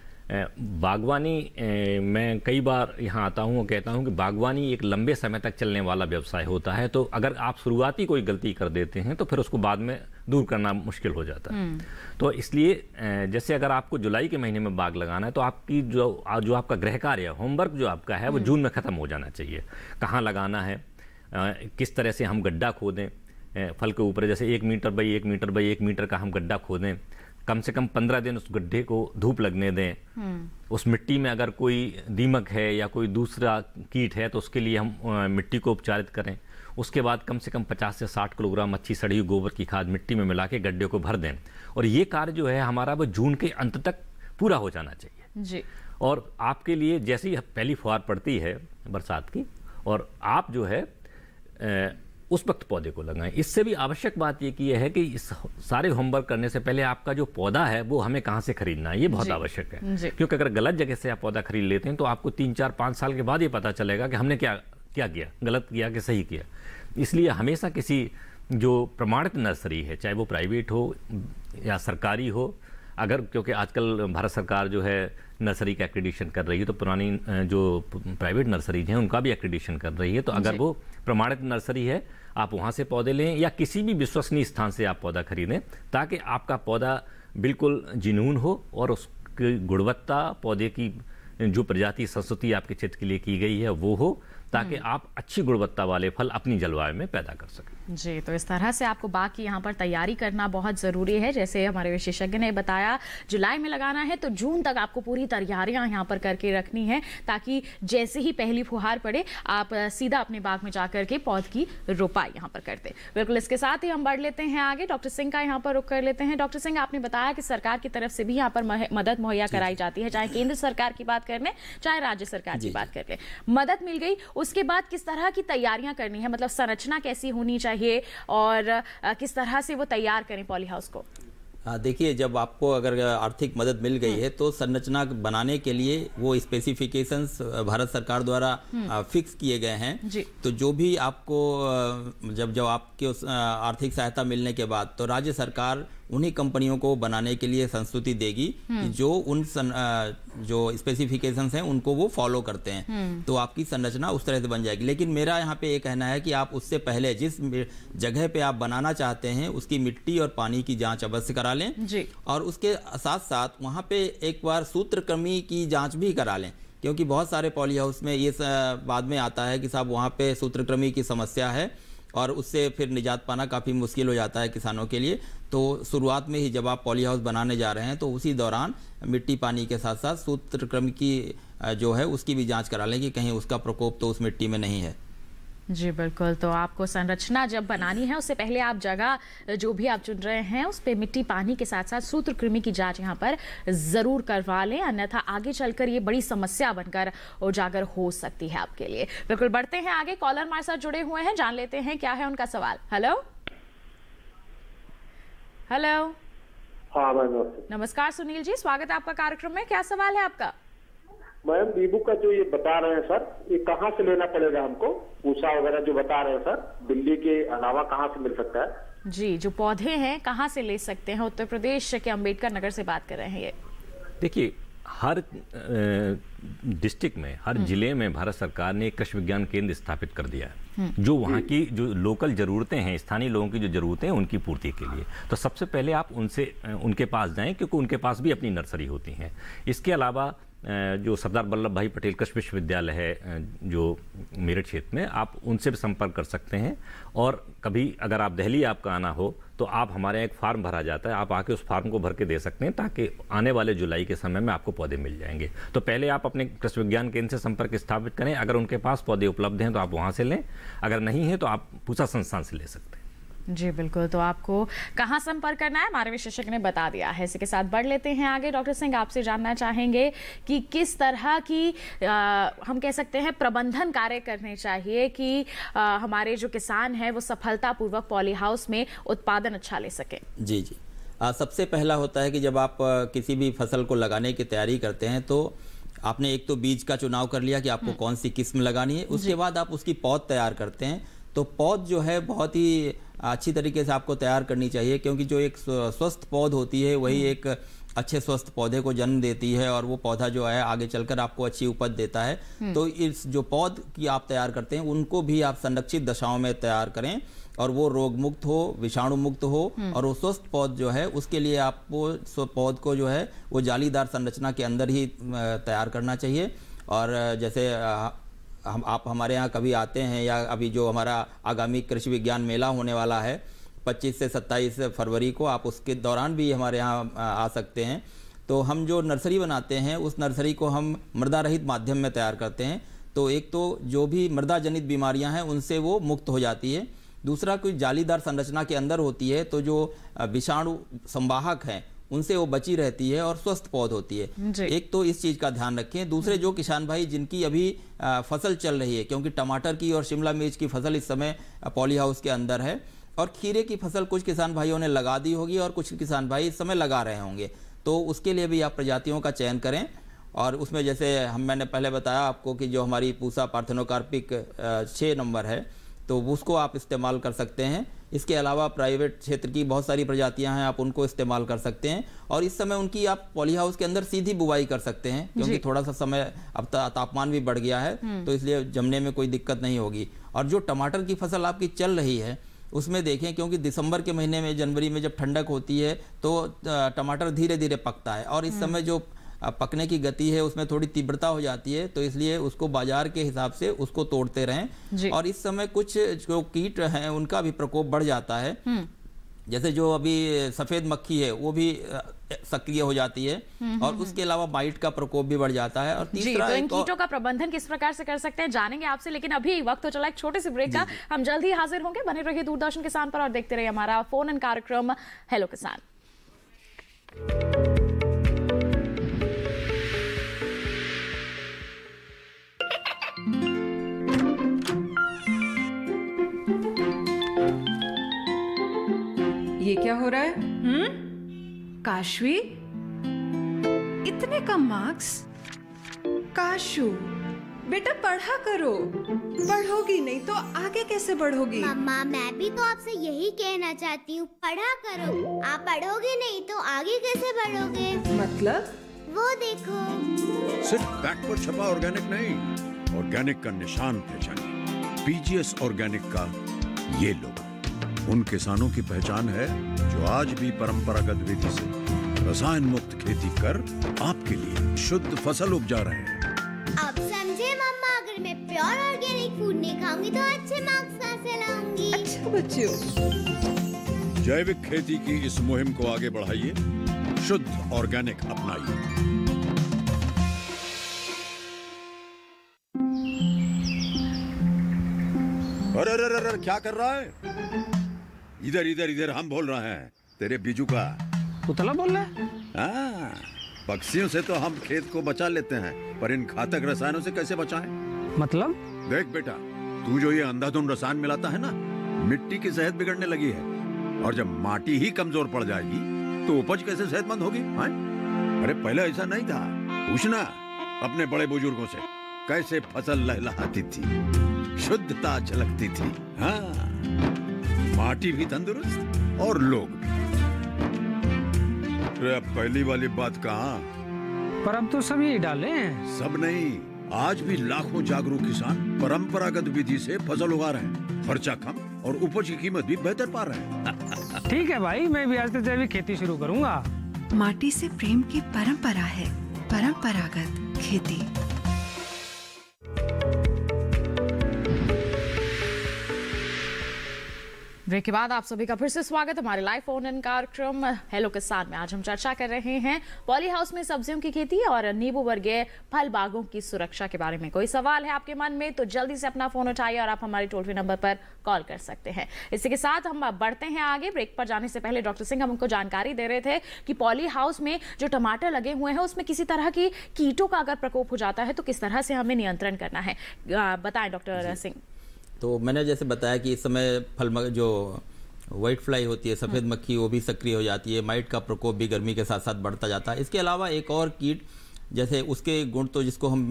Speaker 5: बागवानी मैं कई बार यहाँ आता हूँ और कहता हूँ कि बागवानी एक लंबे समय तक चलने वाला व्यवसाय होता है। तो अगर आप शुरुआती कोई गलती कर देते हैं तो फिर उसको बाद में दूर करना मुश्किल हो जाता है। तो इसलिए जैसे अगर आपको जुलाई के महीने में बाग लगाना है तो आपकी जो आपका गृह कार्य, होमवर्क जो आपका है वो जून में ख़त्म हो जाना चाहिए। कहाँ लगाना है, किस तरह से हम गड्ढा खोदें फल के ऊपर, जैसे 1 metre by 1 metre by 1 metre का हम गड्ढा खोदें, कम से कम 15 दिन उस गड्ढे को धूप लगने दें। उस मिट्टी में अगर कोई दीमक है या कोई दूसरा कीट है तो उसके लिए हम मिट्टी को उपचारित करें। उसके बाद कम से कम 50 से 60 किलोग्राम अच्छी सड़ी हुई गोबर की खाद मिट्टी में मिला के गड्ढे को भर दें। और ये कार्य जो है हमारा वो जून के अंत तक पूरा हो जाना चाहिए
Speaker 2: जी।
Speaker 5: और आपके लिए जैसे ही पहली फुहार पड़ती है बरसात की, और आप जो है उस वक्त पौधे को लगाएं। इससे भी आवश्यक बात ये है कि इस सारे होमवर्क करने से पहले आपका जो पौधा है वो हमें कहाँ से खरीदना है, ये बहुत आवश्यक है। क्योंकि अगर गलत जगह से आप पौधा खरीद लेते हैं तो आपको 3, 4, 5 साल के बाद ये पता चलेगा कि हमने क्या किया, गलत किया कि सही किया। इसलिए हमेशा किसी जो प्रमाणित नर्सरी है, चाहे वो प्राइवेट हो या सरकारी हो, अगर, क्योंकि आजकल भारत सरकार जो है नर्सरी का एक्रेडिशन कर रही है, तो पुरानी जो प्राइवेट नर्सरीज हैं उनका भी एक्रेडिशन कर रही है। तो अगर वो प्रमाणित नर्सरी है आप वहाँ से पौधे लें या किसी भी विश्वसनीय स्थान से आप पौधा खरीदें, ताकि आपका पौधा बिल्कुल जिनून हो और उसकी गुणवत्ता, पौधे की जो प्रजाति संस्तुति आपके क्षेत्र के लिए की गई है वो हो, ताकि आप अच्छी गुणवत्ता वाले फल अपनी जलवायु में पैदा कर सकें।
Speaker 2: जी, तो इस तरह से आपको बाग की यहाँ पर तैयारी करना बहुत ज़रूरी है। जैसे हमारे विशेषज्ञ ने बताया, जुलाई में लगाना है तो जून तक आपको पूरी तैयारियां यहाँ पर करके रखनी है, ताकि जैसे ही पहली फुहार पड़े आप सीधा अपने बाग में जाकर के पौध की रोपाई यहाँ पर करते। बिल्कुल, इसके साथ ही हम बढ़ लेते हैं आगे, डॉक्टर सिंह का यहाँ पर रुख कर लेते हैं। डॉक्टर सिंह, आपने बताया कि सरकार की तरफ से भी यहाँ पर मदद मुहैया कराई जाती है, चाहे केंद्र सरकार की बात कर लें चाहे राज्य सरकार की बात कर लें। मदद मिल गई, उसके बाद किस तरह की तैयारियां करनी है, मतलब संरचना कैसी होनी चाहिए और किस तरह से वो तैयार करें पॉली हाउस को?
Speaker 3: देखिए, जब आपको अगर आर्थिक मदद मिल गई है तो संरचना बनाने के लिए वो स्पेसिफिकेशंस भारत सरकार द्वारा फिक्स किए गए हैं। तो जो भी आपको जब आपके उस आर्थिक सहायता मिलने के बाद तो राज्य सरकार उन्हीं कंपनियों को बनाने के लिए संस्तुति देगी कि जो उन जो स्पेसिफिकेशंस हैं उनको वो फॉलो करते हैं। तो आपकी संरचना उस तरह से बन जाएगी। लेकिन मेरा यहाँ पे ये कहना है कि आप उससे पहले जिस जगह पे आप बनाना चाहते हैं उसकी मिट्टी और पानी की जांच अवश्य करा लें जी। और उसके साथ साथ वहाँ पे एक बार सूत्रकृमि की जांच भी करा लें, क्योंकि बहुत सारे पॉली हाउस में ये बाद में आता है कि साहब वहाँ पे सूत्रकृमि की समस्या है और उससे फिर निजात पाना काफ़ी मुश्किल हो जाता है किसानों के लिए। तो शुरुआत में ही जब आप पॉली हाउस बनाने जा रहे हैं तो उसी दौरान मिट्टी पानी के साथ साथ सूत्रकृमि की जो है उसकी भी जांच करा लें कि कहीं उसका प्रकोप तो उस मिट्टी में नहीं है।
Speaker 2: जी बिल्कुल, तो आपको संरचना जब बनानी है उससे पहले आप जगह जो भी आप चुन रहे हैं उस पे मिट्टी पानी के साथ साथ सूत्रकृमि की जांच यहाँ पर ज़रूर करवा लें, अन्यथा आगे चलकर ये बड़ी समस्या बनकर उजागर हो सकती है आपके लिए। बिल्कुल, बढ़ते हैं आगे, कॉलर हमारे साथ जुड़े हुए हैं, जान लेते हैं क्या है उनका सवाल। Hello hello.
Speaker 6: हाँ
Speaker 2: नमस्कार सुनील जी, स्वागत है आपका कार्यक्रम में, क्या सवाल है आपका?
Speaker 6: मैम, नींबू का जो ये बता रहे हैं सर, ये कहाँ से लेना पड़ेगा हमको? पूसा वगैरह जो बता रहे हैं सर, दिल्ली के अलावा कहाँ से मिल सकता है?
Speaker 2: जी, जो पौधे हैं कहाँ से ले सकते हैं? उत्तर प्रदेश के अंबेडकर नगर से बात कर रहे हैं ये।
Speaker 5: देखिए, हर डिस्ट्रिक्ट में, हर जिले में भारत सरकार ने एक कृषि विज्ञान केंद्र स्थापित कर दिया है, जो वहाँ की जो लोकल ज़रूरतें हैं, स्थानीय लोगों की जो ज़रूरतें हैं उनकी पूर्ति के लिए। तो सबसे पहले आप उनके पास जाएं, क्योंकि उनके पास भी अपनी नर्सरी होती हैं। इसके अलावा जो सरदार वल्लभ भाई पटेल कृषि विश्वविद्यालय है जो मेरठ क्षेत्र में, आप उनसे भी संपर्क कर सकते हैं। और कभी अगर आप दिल्ली आपका आना हो तो आप हमारे यहाँ एक फार्म भरा जाता है, आप आके उस फार्म को भर के दे सकते हैं, ताकि आने वाले जुलाई के समय में आपको पौधे मिल जाएंगे। तो पहले आप अपने कृषि विज्ञान केंद्र से संपर्क स्थापित करें, अगर उनके पास पौधे उपलब्ध हैं तो आप वहाँ से लें, अगर नहीं है तो आप पूसा संस्थान से ले सकते हैं।
Speaker 2: जी बिल्कुल, तो आपको कहाँ संपर्क करना है हमारे विशेषज्ञ ने बता दिया है। इसी के साथ बढ़ लेते हैं आगे। डॉक्टर सिंह, आपसे जानना चाहेंगे कि किस तरह की हम कह सकते हैं प्रबंधन कार्य करने चाहिए कि हमारे जो किसान हैं वो सफलतापूर्वक पॉली हाउस में उत्पादन अच्छा ले सकें।
Speaker 3: जी जी, सबसे पहला होता है कि जब आप किसी भी फसल को लगाने की तैयारी करते हैं तो आपने एक तो बीज का चुनाव कर लिया कि आपको कौन सी किस्म लगानी है, उसके बाद आप उसकी पौध तैयार करते हैं। तो पौध जो है बहुत ही अच्छी तरीके से आपको तैयार करनी चाहिए, क्योंकि जो एक स्वस्थ पौध होती है वही एक अच्छे स्वस्थ पौधे को जन्म देती है और वो पौधा जो है आगे चलकर आपको अच्छी उपज देता है। तो इस जो पौध की आप तैयार करते हैं उनको भी आप संरक्षित दशाओं में तैयार करें और वो रोग मुक्त हो, विषाणु मुक्त हो, और वो स्वस्थ पौध जो है उसके लिए आपको पौध को जो है वो जालीदार संरचना के अंदर ही तैयार करना चाहिए। और जैसे आप हमारे यहाँ कभी आते हैं या अभी जो हमारा आगामी कृषि विज्ञान मेला होने वाला है 25 से 27 फरवरी को, आप उसके दौरान भी हमारे यहाँ आ सकते हैं। तो हम जो नर्सरी बनाते हैं उस नर्सरी को हम मृदा रहित माध्यम में तैयार करते हैं। तो एक तो जो भी मृदा जनित बीमारियां हैं उनसे वो मुक्त हो जाती है, दूसरा कोई जालीदार संरचना के अंदर होती है तो जो विषाणु संवाहक हैं उनसे वो बची रहती है और स्वस्थ पौध होती है। एक तो इस चीज़ का ध्यान रखें। दूसरे जो किसान भाई जिनकी अभी फसल चल रही है, क्योंकि टमाटर की और शिमला मिर्च की फसल इस समय पॉली हाउस के अंदर है, और खीरे की फसल कुछ किसान भाइयों ने लगा दी होगी और कुछ किसान भाई इस समय लगा रहे होंगे, तो उसके लिए भी आप प्रजातियों का चयन करें। और उसमें जैसे मैंने पहले बताया आपको कि जो हमारी पूसा पार्थेनोकार्पिक 6 नंबर है तो उसको आप इस्तेमाल कर सकते हैं। इसके अलावा प्राइवेट क्षेत्र की बहुत सारी प्रजातियां हैं, आप उनको इस्तेमाल कर सकते हैं। और इस समय उनकी आप पॉली हाउस के अंदर सीधी बुवाई कर सकते हैं, क्योंकि थोड़ा सा समय अब तापमान भी बढ़ गया है तो इसलिए जमने में कोई दिक्कत नहीं होगी। और जो टमाटर की फसल आपकी चल रही है उसमें देखें, क्योंकि दिसंबर के महीने में, जनवरी में जब ठंडक होती है तो टमाटर धीरे धीरे पकता है, और इस समय जो पकने की गति है उसमें थोड़ी तीव्रता हो जाती है, तो इसलिए उसको बाजार के हिसाब से उसको तोड़ते रहें। और इस समय कुछ जो कीट हैं उनका भी प्रकोप बढ़ जाता है, जैसे जो अभी सफेद मक्खी है वो भी सक्रिय हो जाती है, और उसके अलावा माइट का प्रकोप भी बढ़ जाता है। और तीसरा
Speaker 2: तो इन कीटों का प्रबंधन किस प्रकार से कर सकते हैं जानेंगे आपसे, लेकिन अभी वक्त हो चला एक छोटे से ब्रेक का। हम जल्द ही हाजिर होंगे। बने रहिए दूरदर्शन किसान पर और देखते रहिए हमारा फोन इन कार्यक्रम हेलो किसान।
Speaker 13: ये क्या हो रहा है? काशवी, इतने कम मार्क्स? काशू बेटा पढ़ा करो, पढ़ोगी नहीं तो आगे कैसे बढ़ोगी?
Speaker 14: मम्मा मैं भी तो आपसे यही कहना चाहती हूँ, पढ़ा करो। आप पढ़ोगे नहीं तो आगे कैसे बढ़ोगे?
Speaker 13: मतलब?
Speaker 14: वो देखो,
Speaker 15: सिर्फ बैक पर छपा ऑर्गेनिक नहीं, ऑर्गेनिक का निशान पहचानिए। पीजीएस ऑर्गेनिक का ये लोगो उन किसानों की पहचान है जो आज भी परंपरागत विधि से रसायन मुक्त खेती कर आपके लिए शुद्ध फसल उपजा रहे हैं।
Speaker 14: अब समझे मम्मा, अगर मैं प्योर ऑर्गेनिक फूड नहीं खाऊंगी तो अच्छे मार्क्स कहाँ से लाऊंगी?
Speaker 13: अच्छा बच्चों,
Speaker 15: जैविक खेती की इस मुहिम को आगे बढ़ाइए, शुद्ध ऑर्गेनिक अपनाइए। अरे क्या कर रहा है? इधर इधर इधर, हम बोल रहे हैं तेरे बीजू का।
Speaker 16: पुतला बोल रहा है?
Speaker 15: हाँ, पक्षियों से तो हम खेत को बचा लेते हैं, पर इन घातक रसायनों से कैसे बचाएं?
Speaker 16: मतलब?
Speaker 15: देख बेटा, तू जो ये अंधाधुंध रसायन मिलाता है ना, मिट्टी की सेहत बिगड़ने लगी है, और जब माटी ही कमजोर पड़ जाएगी तो उपज कैसे सेहतमंद होगी? अरे पहले ऐसा नहीं था, पूछना अपने बड़े बुजुर्गों से, कैसे फसल लहलहाती थी, शुद्धता झलकती थी। हाँ, माटी भी तंदुरुस्त और लोग भी। पहली वाली बात कहाँ?
Speaker 16: पर अब तो सब यही डाले हैं।
Speaker 15: सब नहीं, आज भी लाखों जागरूक किसान परंपरागत विधि से फसल उगा रहे हैं, खर्चा कम और उपज की कीमत भी बेहतर पा रहे हैं।
Speaker 16: ठीक है भाई, मैं भी आज से जैविक खेती शुरू करूंगा।
Speaker 13: माटी से प्रेम की परंपरा है, परंपरागत खेती।
Speaker 2: ब्रेक के बाद आप सभी का फिर से स्वागत हमारे लाइव फोन इन कार्यक्रम हेलो किसान में। आज हम चर्चा कर रहे हैं पॉली हाउस में सब्जियों की खेती और नींबू वर्गीय फल बागों की सुरक्षा के बारे में। कोई सवाल है आपके मन में तो जल्दी से अपना फोन उठाइए और आप हमारे टोल फ्री नंबर पर कॉल कर सकते हैं। इसी के साथ हम बढ़ते हैं आगे। ब्रेक पर जाने से पहले डॉक्टर सिंह हमको जानकारी दे रहे थे कि पॉली हाउस में जो टमाटर लगे हुए हैं उसमें किसी तरह की कीटों का अगर प्रकोप हो जाता है तो किस तरह से हमें नियंत्रण करना है, बताएं डॉक्टर सिंह।
Speaker 3: तो मैंने जैसे बताया कि इस समय जो वाइट फ्लाई होती है, सफ़ेद मक्खी, वो भी सक्रिय हो जाती है। माइट का प्रकोप भी गर्मी के साथ साथ बढ़ता जाता है। इसके अलावा एक और कीट, जैसे उसके गुण तो जिसको हम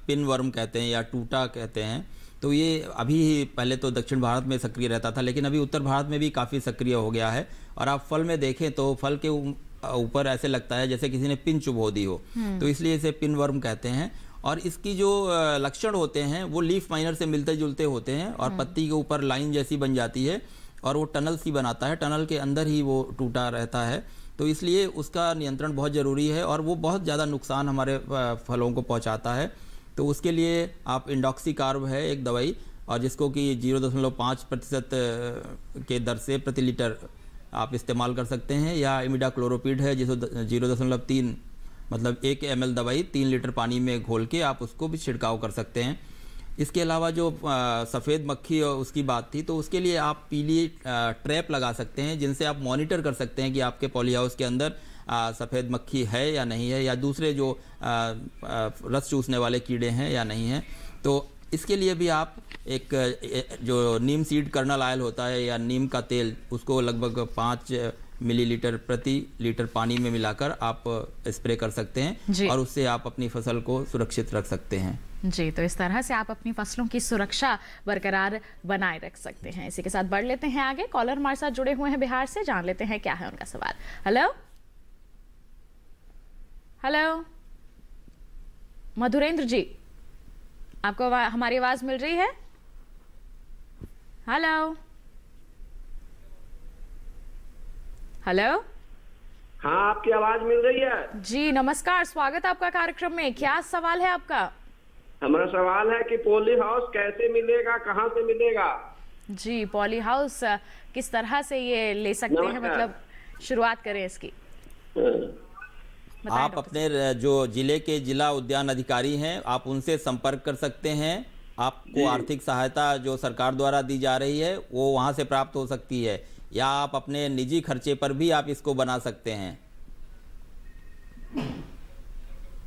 Speaker 3: पिन वर्म कहते हैं या टूटा कहते हैं, तो ये अभी पहले तो दक्षिण भारत में सक्रिय रहता था, लेकिन अभी उत्तर भारत में भी काफ़ी सक्रिय हो गया है। और आप फल में देखें तो फल के ऊपर ऐसे लगता है जैसे किसी ने पिन चुभो दी हो, तो इसलिए इसे पिन वर्म कहते हैं। और इसकी जो लक्षण होते हैं वो लीफ माइनर से मिलते जुलते होते हैं और पत्ती के ऊपर लाइन जैसी बन जाती है और वो टनल सी बनाता है, टनल के अंदर ही वो टूटा रहता है। तो इसलिए उसका नियंत्रण बहुत ज़रूरी है और वो बहुत ज़्यादा नुकसान हमारे फलों को पहुंचाता है। तो उसके लिए आप इंडॉक्सीकार्ब है एक दवाई, और जिसको कि 0.5% के दर से प्रति लीटर आप इस्तेमाल कर सकते हैं, या इमिडाक्लोरोपिड है जिसको 0.3 मतलब 1 ml दवाई 3 लीटर पानी में घोल के आप उसको भी छिड़काव कर सकते हैं। इसके अलावा जो सफ़ेद मक्खी और उसकी बात थी, तो उसके लिए आप पीली ट्रैप लगा सकते हैं जिनसे आप मॉनिटर कर सकते हैं कि आपके पॉली हाउस के अंदर सफ़ेद मक्खी है या नहीं है, या दूसरे जो रस चूसने वाले कीड़े हैं या नहीं हैं। तो इसके लिए भी आप एक जो नीम सीड कर्नल ऑयल होता है या नीम का तेल, उसको लगभग 5 मिलीलीटर प्रति लीटर पानी में मिलाकर आप स्प्रे कर सकते हैं और उससे आप अपनी फसल को सुरक्षित रख सकते हैं।
Speaker 2: जी, तो इस तरह से आप अपनी फसलों की सुरक्षा बरकरार बनाए रख सकते हैं। इसी के साथ बढ़ लेते हैं आगे। कॉलर हमारे साथ जुड़े हुए हैं बिहार से, जान लेते हैं क्या है उनका सवाल। हेलो हेलो मधुरेंद्र जी, आपको हमारी आवाज मिल रही है? हेलो हेलो,
Speaker 6: हाँ आपकी आवाज मिल रही है
Speaker 2: जी। नमस्कार, स्वागत है आपका कार्यक्रम में। क्या सवाल है आपका?
Speaker 6: हमारा सवाल है कि पॉली हाउस कैसे मिलेगा, कहाँ से मिलेगा?
Speaker 2: जी, पॉली हाउस किस तरह से ये ले सकते हैं, मतलब शुरुआत करें इसकी।
Speaker 3: आप अपने जो जिले के जिला उद्यान अधिकारी हैं, आप उनसे संपर्क कर सकते हैं। आपको आर्थिक सहायता जो सरकार द्वारा दी जा रही है वो वहाँ से प्राप्त हो सकती है, या आप अपने निजी खर्चे पर भी आप इसको बना सकते हैं।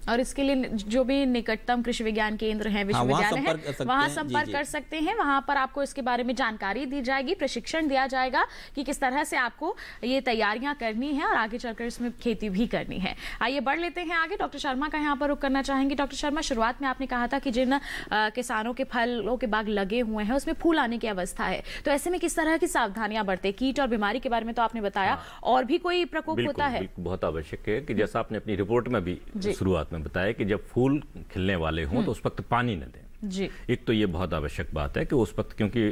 Speaker 2: और इसके लिए जो भी निकटतम कृषि विज्ञान केंद्र हैं, विश्वविद्यालय हैं, वहां संपर्क कर सकते हैं। वहां पर आपको इसके बारे में जानकारी दी जाएगी, प्रशिक्षण दिया जाएगा कि किस तरह से आपको ये तैयारियां करनी है और आगे चलकर इसमें खेती भी करनी है। आइए बढ़ लेते हैं आगे। डॉक्टर शर्मा का यहाँ पर रुक करना चाहेंगे। डॉक्टर शर्मा, शुरुआत में आपने कहा था कि जिन किसानों के फलों के बाग लगे हुए हैं उसमें फूल आने की अवस्था है, तो ऐसे में किस तरह की सावधानियां बरते? कीट और बीमारी के बारे में तो आपने बताया, और भी कोई प्रकोप होता है?
Speaker 5: बहुत आवश्यक है कि जैसा आपने अपनी रिपोर्ट में भी शुरुआत में बताया कि जब फूल खिलने वाले हों तो उस वक्त पानी न दें।
Speaker 2: जी।
Speaker 5: एक तो ये बहुत आवश्यक बात है कि उस वक्त, क्योंकि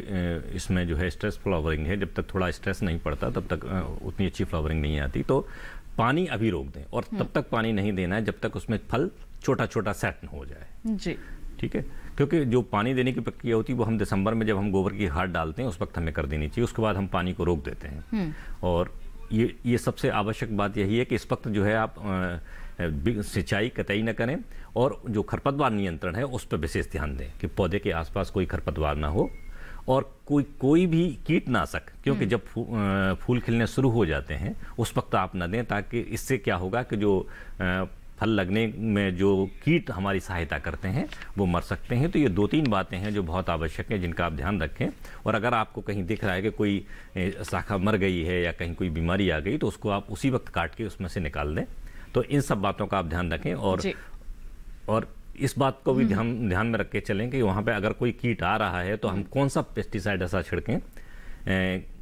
Speaker 5: इसमें जो है स्ट्रेस फ्लावरिंग है, जब तक थोड़ा स्ट्रेस नहीं पड़ता तब तक उतनी अच्छी फ्लावरिंग नहीं आती। तो पानी अभी रोक दें, और तब तक पानी नहीं देना है जब तक उसमें फल छोटा छोटा सेट न हो जाए।
Speaker 2: जी, ठीक
Speaker 5: है, क्योंकि जो पानी देने की प्रक्रिया होती है वो हम दिसंबर में जब हम गोबर की खाद डालते हैं उस वक्त हमें कर देनी चाहिए। उसके बाद हम पानी को रोक देते हैं। और ये सबसे आवश्यक बात यही है कि इस वक्त जो है आप सिंचाई कतई न करें, और जो खरपतवार नियंत्रण है उस पर विशेष ध्यान दें कि पौधे के आसपास कोई खरपतवार ना हो, और कोई भी कीटनाशक, क्योंकि जब फूल खिलने शुरू हो जाते हैं उस वक्त आप न दें, ताकि इससे क्या होगा कि जो फल लगने में जो कीट हमारी सहायता करते हैं वो मर सकते हैं। तो ये 2-3 बातें हैं जो बहुत आवश्यक हैं, जिनका आप ध्यान रखें। और अगर आपको कहीं दिख रहा है कि कोई शाखा मर गई है या कहीं कोई बीमारी आ गई, तो उसको आप उसी वक्त काट के उसमें से निकाल दें। तो इन सब बातों का आप ध्यान रखें, और इस बात को भी ध्यान में रख के चलें कि वहाँ पे अगर कोई कीट आ रहा है तो हम कौन सा पेस्टिसाइड ऐसा छिड़कें।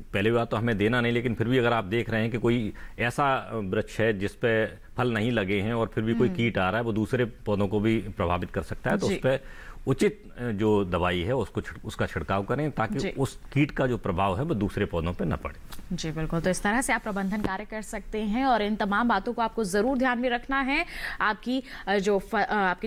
Speaker 5: पहले बात तो हमें देना नहीं, लेकिन फिर भी अगर आप देख रहे हैं कि कोई ऐसा वृक्ष है जिस पे फल नहीं लगे हैं और फिर भी कोई कीट आ रहा है, वो दूसरे पौधों को भी प्रभावित कर सकता है, तो उस पर उचित जो दवाई है उसका छिड़काव करें ताकि उस कीट का जो प्रभाव है वो दूसरे पौधों पे न पड़े।
Speaker 2: जी बिल्कुल, तो इस तरह से आप प्रबंधन कार्य कर सकते हैं और इन तमाम बातों को आपको ज़रूर ध्यान में रखना है। आपकी जो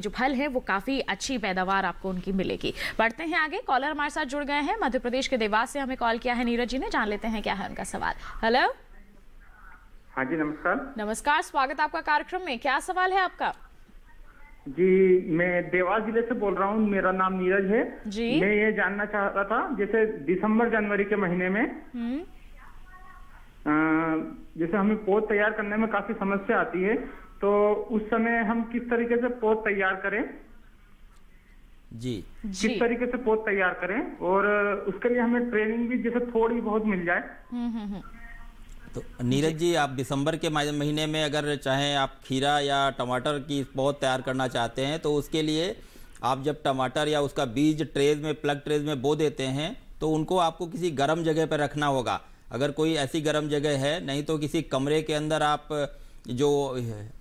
Speaker 2: फल है वो काफ़ी अच्छी पैदावार आपको उनकी मिलेगी। बढ़ते हैं आगे, कॉलर हमारे साथ जुड़ गए हैं मध्य प्रदेश के देवास से, हमें कॉल किया है नीरज जी ने, जान लेते हैं क्या है उनका सवाल। हेलो।
Speaker 17: हाँ जी नमस्कार।
Speaker 2: नमस्कार, स्वागत आपका कार्यक्रम में, क्या सवाल है आपका?
Speaker 17: जी मैं देवास जिले से बोल रहा हूँ, मेरा नाम नीरज है
Speaker 2: जी।
Speaker 17: मैं ये जानना चाह रहा था, जैसे दिसंबर जनवरी के महीने में जैसे हमें पौध तैयार करने में काफी समस्या आती है, तो उस समय हम किस तरीके से पौध तैयार करें?
Speaker 3: जी
Speaker 17: किस तरीके से पौध तैयार करें और उसके लिए हमें ट्रेनिंग भी जैसे थोड़ी बहुत मिल जाए।
Speaker 3: तो नीरज जी, आप दिसंबर के महीने में अगर चाहें आप खीरा या टमाटर की पौध तैयार करना चाहते हैं, तो उसके लिए आप जब टमाटर या उसका बीज ट्रेज में, प्लग ट्रेज में बो देते हैं, तो उनको आपको किसी गर्म जगह पर रखना होगा। अगर कोई ऐसी गर्म जगह है, नहीं तो किसी कमरे के अंदर आप जो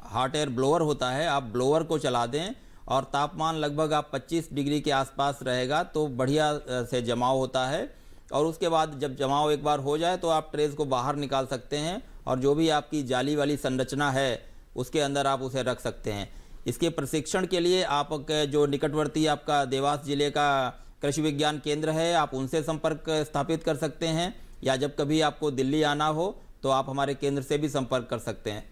Speaker 3: हॉट एयर ब्लोअर होता है, आप ब्लोअर को चला दें और तापमान लगभग आप 25 डिग्री के आसपास रहेगा तो बढ़िया से जमाव होता है। और उसके बाद जब जमाव एक बार हो जाए तो आप ट्रेज को बाहर निकाल सकते हैं और जो भी आपकी जाली वाली संरचना है उसके अंदर आप उसे रख सकते हैं। इसके प्रशिक्षण के लिए आप जो निकटवर्ती आपका देवास जिले का कृषि विज्ञान केंद्र है, आप उनसे संपर्क स्थापित कर सकते हैं, या जब कभी आपको दिल्ली आना हो तो आप हमारे केंद्र से भी संपर्क कर सकते हैं।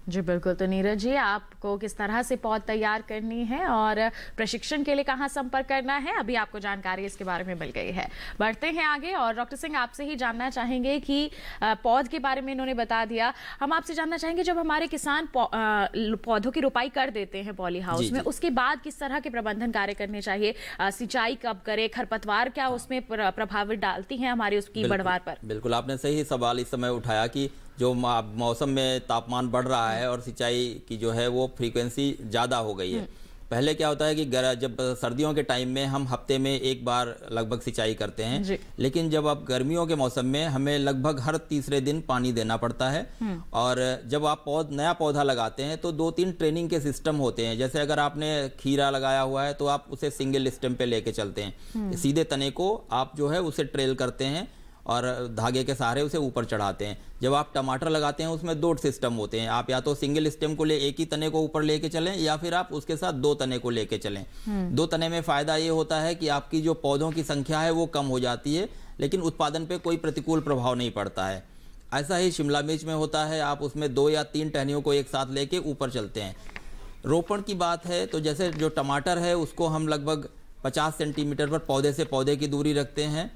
Speaker 2: जी बिल्कुल, तो नीरज जी आपको किस तरह से पौध तैयार करनी है और प्रशिक्षण के लिए कहाँ संपर्क करना है, अभी आपको जानकारी इसके बारे में मिल गई है। बढ़ते हैं आगे और डॉक्टर सिंह आपसे ही जानना चाहेंगे कि पौध के बारे में इन्होंने बता दिया, हम आपसे जानना चाहेंगे जब हमारे किसान पौधों की रोपाई कर देते हैं पॉली हाउस में, उसके बाद किस तरह के प्रबंधन कार्य करने चाहिए? सिंचाई कब करें? खरपतवार क्या उसमें प्रभावित डालती हैं हमारी उसकी बढ़वार पर?
Speaker 3: बिल्कुल, आपने सही सवाल इस समय उठाया कि जो मौसम में तापमान बढ़ रहा है और सिंचाई की जो है वो फ्रीक्वेंसी ज़्यादा हो गई है। पहले क्या होता है कि जब सर्दियों के टाइम में हम हफ्ते में एक बार लगभग सिंचाई करते हैं, लेकिन जब अब गर्मियों के मौसम में हमें लगभग हर तीसरे दिन पानी देना पड़ता है। और जब आप नया पौधा लगाते हैं तो 2-3 ट्रेनिंग के सिस्टम होते हैं। जैसे अगर आपने खीरा लगाया हुआ है तो आप उसे सिंगल स्टेम पे लेके चलते हैं, सीधे तने को आप जो है उसे ट्रेल करते हैं और धागे के सहारे उसे ऊपर चढ़ाते हैं। जब आप टमाटर लगाते हैं उसमें 2 सिस्टम होते हैं, आप या तो सिंगल स्टेम को एक ही तने को ऊपर लेके चलें या फिर आप उसके साथ 2 तने को लेके चलें। 2 तने में फ़ायदा ये होता है कि आपकी जो पौधों की संख्या है वो कम हो जाती है, लेकिन उत्पादन पे कोई प्रतिकूल प्रभाव नहीं पड़ता है। ऐसा ही शिमला मिर्च में होता है, आप उसमें 2 या 3 टहनियों को एक साथ लेके ऊपर चलते हैं। रोपण की बात है तो जैसे जो टमाटर है उसको हम लगभग 50 सेंटीमीटर पर पौधे से पौधे की दूरी रखते हैं,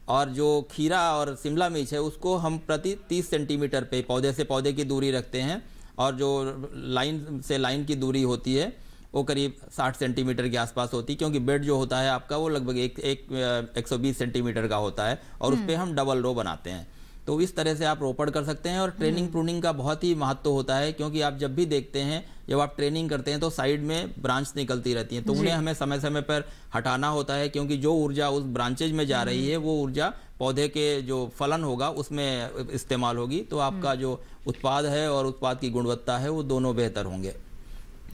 Speaker 3: और जो खीरा और शिमला मिर्च है उसको हम प्रति 30 सेंटीमीटर पे पौधे से पौधे की दूरी रखते हैं, और जो लाइन से लाइन की दूरी होती है वो करीब 60 सेंटीमीटर के आसपास होती है, क्योंकि बेड जो होता है आपका वो लगभग 120 सेंटीमीटर का होता है और उस पर हम डबल रो बनाते हैं। तो इस तरह से आप रोपण कर सकते हैं। और ट्रेनिंग प्रूनिंग का बहुत ही महत्व होता है, क्योंकि आप जब भी देखते हैं जब आप ट्रेनिंग करते हैं तो साइड में ब्रांच निकलती रहती हैं, तो उन्हें हमें समय समय पर हटाना होता है, क्योंकि जो ऊर्जा उस ब्रांचेज में जा रही है वो ऊर्जा पौधे के जो फलन होगा उसमें इस्तेमाल होगी, तो आपका जो उत्पाद है और उत्पाद की गुणवत्ता है वो दोनों बेहतर होंगे।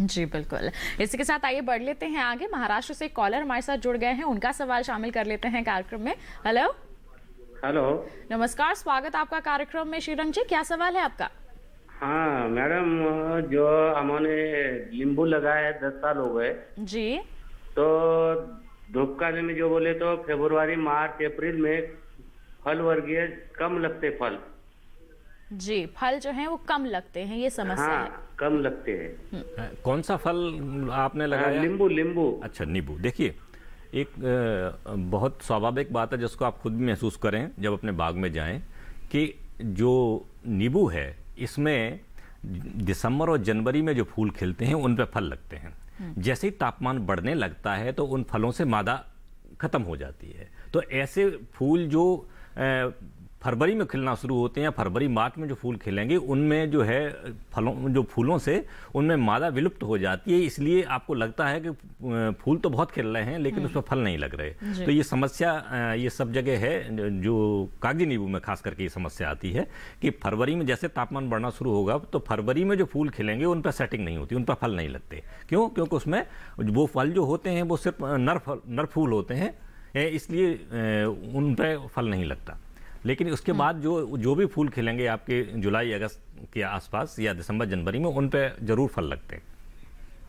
Speaker 2: जी बिल्कुल, इसी के साथ आइए बढ़ लेते हैं आगे। महाराष्ट्र से कॉलर हमारे साथ जुड़ गए हैं, उनका सवाल शामिल कर लेते हैं कार्यक्रम में। हेलो।
Speaker 6: हेलो,
Speaker 2: नमस्कार, स्वागत आपका कार्यक्रम में। श्रीरंग जी, क्या सवाल है आपका?
Speaker 6: हाँ मैडम, जो हमने नींबू लगाया है 10 साल हो गए
Speaker 2: जी,
Speaker 6: तो धूपकाले में जो बोले तो फरवरी मार्च अप्रैल में फल वर्गीय कम लगते फल।
Speaker 2: जी, फल जो है वो कम लगते हैं, ये समस्या है।
Speaker 6: कम लगते हैं।
Speaker 5: कौन सा फल आपने लगाया?
Speaker 6: नींबू।
Speaker 5: अच्छा, नींबू। देखिए, एक बहुत स्वाभाविक बात है जिसको आप खुद भी महसूस करें जब अपने बाग में जाएं, कि जो नींबू है इसमें दिसंबर और जनवरी में जो फूल खिलते हैं उन पे फल लगते हैं। जैसे ही तापमान बढ़ने लगता है तो उन फलों से मादा खत्म हो जाती है। तो ऐसे फूल जो फरवरी में खिलना शुरू होते हैं, फरवरी मार्च में जो फूल खिलेंगे उनमें जो है फूलों से उनमें मादा विलुप्त हो जाती है, इसलिए आपको लगता है कि फूल तो बहुत खिल रहे हैं लेकिन उसमें फल नहीं लग रहे। तो ये समस्या ये सब जगह है, जो कागजी नींबू में खास करके ये समस्या आती है कि फरवरी में जैसे तापमान बढ़ना शुरू होगा तो फरवरी में जो फूल खिलेंगे उन पर सेटिंग नहीं होती, उन पर फल नहीं लगते। क्यों? क्योंकि उसमें वो फल जो होते हैं वो सिर्फ नर फूल होते हैं, इसलिए उन पर फल नहीं लगता। लेकिन उसके बाद जो भी फूल खिलेंगे आपके जुलाई अगस्त के आसपास या दिसंबर जनवरी में, उन पे जरूर फल लगते हैं।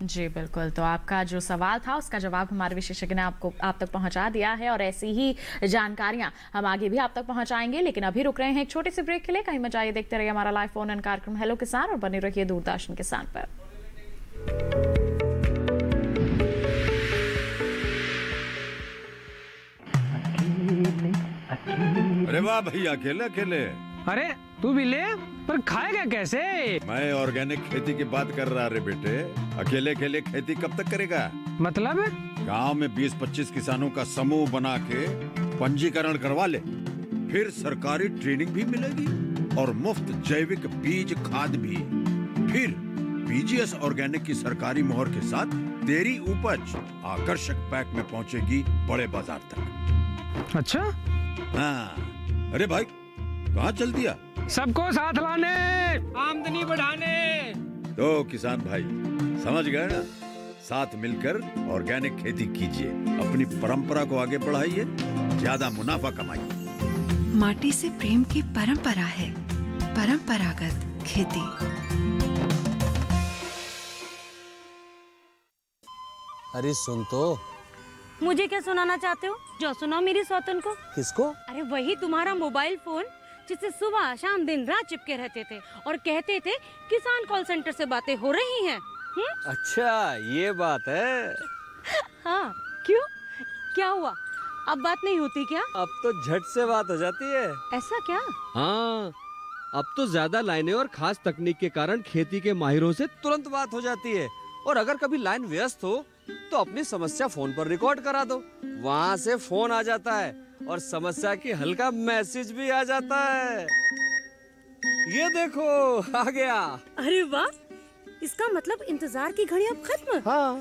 Speaker 2: जी बिल्कुल, तो आपका जो सवाल था उसका जवाब हमारे विशेषज्ञ ने आप तक पहुंचा दिया है और ऐसी ही जानकारियां हम आगे भी आप तक पहुंचाएंगे। लेकिन अभी रुक रहे हैं एक छोटे से ब्रेक के लिए। कहीं मत जाइए, देखते रहिए हमारा लाइव फोन इन कार्यक्रम हेलो किसान और बने रहिए दूरदर्शन किसान पर।
Speaker 15: अरे वाह भैया, अकेले अकेले।
Speaker 16: अरे तू भी ले, पर खाएगा कैसे?
Speaker 15: मैं ऑर्गेनिक खेती की बात कर रहा रे बेटे। अकेले अकेले खेती कब तक करेगा?
Speaker 16: मतलब
Speaker 15: गांव में 20-25 किसानों का समूह बना के पंजीकरण करवा ले, फिर सरकारी ट्रेनिंग भी मिलेगी और मुफ्त जैविक बीज खाद भी। फिर पीजीएस ऑर्गेनिक की सरकारी मोहर के साथ तेरी उपज आकर्षक पैक में पहुंचेगी बड़े बाजार तक।
Speaker 16: अच्छा?
Speaker 15: हाँ। अरे भाई कहाँ चल दिया?
Speaker 16: सबको साथ लाने, आमदनी बढ़ाने।
Speaker 15: तो किसान भाई समझ गए ना, साथ मिलकर ऑर्गेनिक खेती कीजिए, अपनी परंपरा को आगे बढ़ाइए, ज्यादा मुनाफा कमाइए।
Speaker 13: माटी से प्रेम की परंपरा है परंपरागत खेती।
Speaker 18: अरे सुन तो।
Speaker 19: मुझे क्या सुनाना चाहते हो? जो सुनाओ मेरी सौतन को।
Speaker 18: किसको?
Speaker 19: अरे वही तुम्हारा मोबाइल फोन जिससे सुबह शाम दिन रात चिपके रहते थे और कहते थे किसान कॉल सेंटर से बातें हो रही हैं।
Speaker 18: अच्छा ये बात है।
Speaker 19: हाँ क्यों, क्या हुआ? अब बात नहीं होती क्या?
Speaker 18: अब तो झट से बात हो जाती है।
Speaker 19: ऐसा क्या?
Speaker 18: हाँ, अब तो ज्यादा लाइनें और खास तकनीक के कारण खेती के माहिरों से तुरंत बात हो जाती है। और अगर कभी लाइन व्यस्त हो तो अपनी समस्या फोन पर रिकॉर्ड करा दो, वहाँ से फोन आ जाता है और समस्या की हल का मैसेज भी आ जाता है। ये देखो आ गया।
Speaker 19: अरे वाह, इसका मतलब इंतजार की घड़ी अब खत्म।
Speaker 18: हाँ।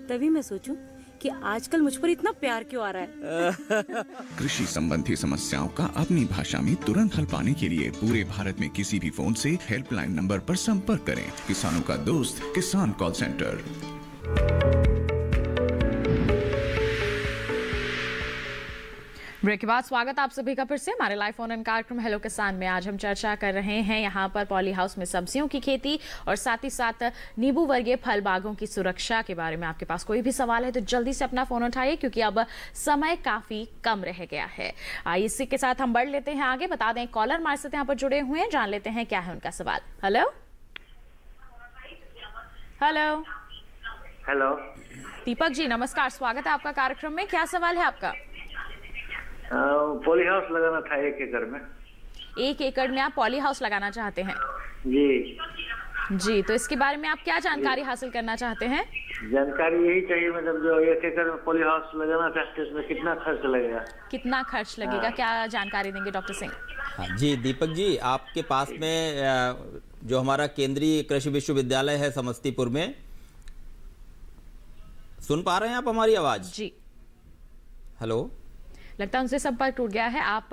Speaker 19: तभी मैं सोचूं कि आजकल मुझ पर इतना प्यार क्यों आ रहा है।
Speaker 20: कृषि संबंधी समस्याओं का अपनी भाषा में तुरंत हल पाने के लिए पूरे भारत में किसी भी फोन से हेल्पलाइन नंबर पर संपर्क करें। किसानों का दोस्त किसान कॉल सेंटर।
Speaker 2: ब्रेक के बाद स्वागत आप सभी का फिर से हमारे लाइव फोन इन कार्यक्रम हेलो किसान में। आज हम चर्चा कर रहे हैं यहाँ पर पॉली हाउस में सब्जियों की खेती और साथ ही साथ नींबू वर्गीय फल बागों की सुरक्षा के बारे में। आपके पास कोई भी सवाल है तो जल्दी से अपना फोन उठाइए क्योंकि अब समय काफी कम रह गया है। इसी के साथ हम बढ़ लेते हैं आगे। बता दें कॉलर हमारे साथ यहाँ पर जुड़े हुए हैं, जान लेते हैं क्या है उनका सवाल। Hello hello
Speaker 6: hello
Speaker 2: Deepak ji नमस्कार, स्वागत है आपका कार्यक्रम में। क्या सवाल है आपका?
Speaker 6: पॉली हाउस लगाना था 1 एकड़ में।
Speaker 2: 1 एकड़ में आप पॉली हाउस लगाना चाहते हैं?
Speaker 6: जी
Speaker 2: जी, तो इसके बारे में आप क्या जानकारी हासिल करना चाहते हैं?
Speaker 6: जानकारी यही चाहिए, मतलब जो 1 एकड़ में पॉली हाउस लगाना चाहते हैं उसमें कितना खर्च लगेगा?
Speaker 2: कितना खर्च लगेगा, क्या जानकारी देंगे डॉक्टर सिंह?
Speaker 3: हाँ जी दीपक जी, आपके पास में जो हमारा केंद्रीय कृषि विश्वविद्यालय है समस्तीपुर में, सुन पा रहे हैं आप हमारी आवाज?
Speaker 2: जी
Speaker 3: हेलो,
Speaker 2: लगता है उनसे संपर्क टूट गया है। आप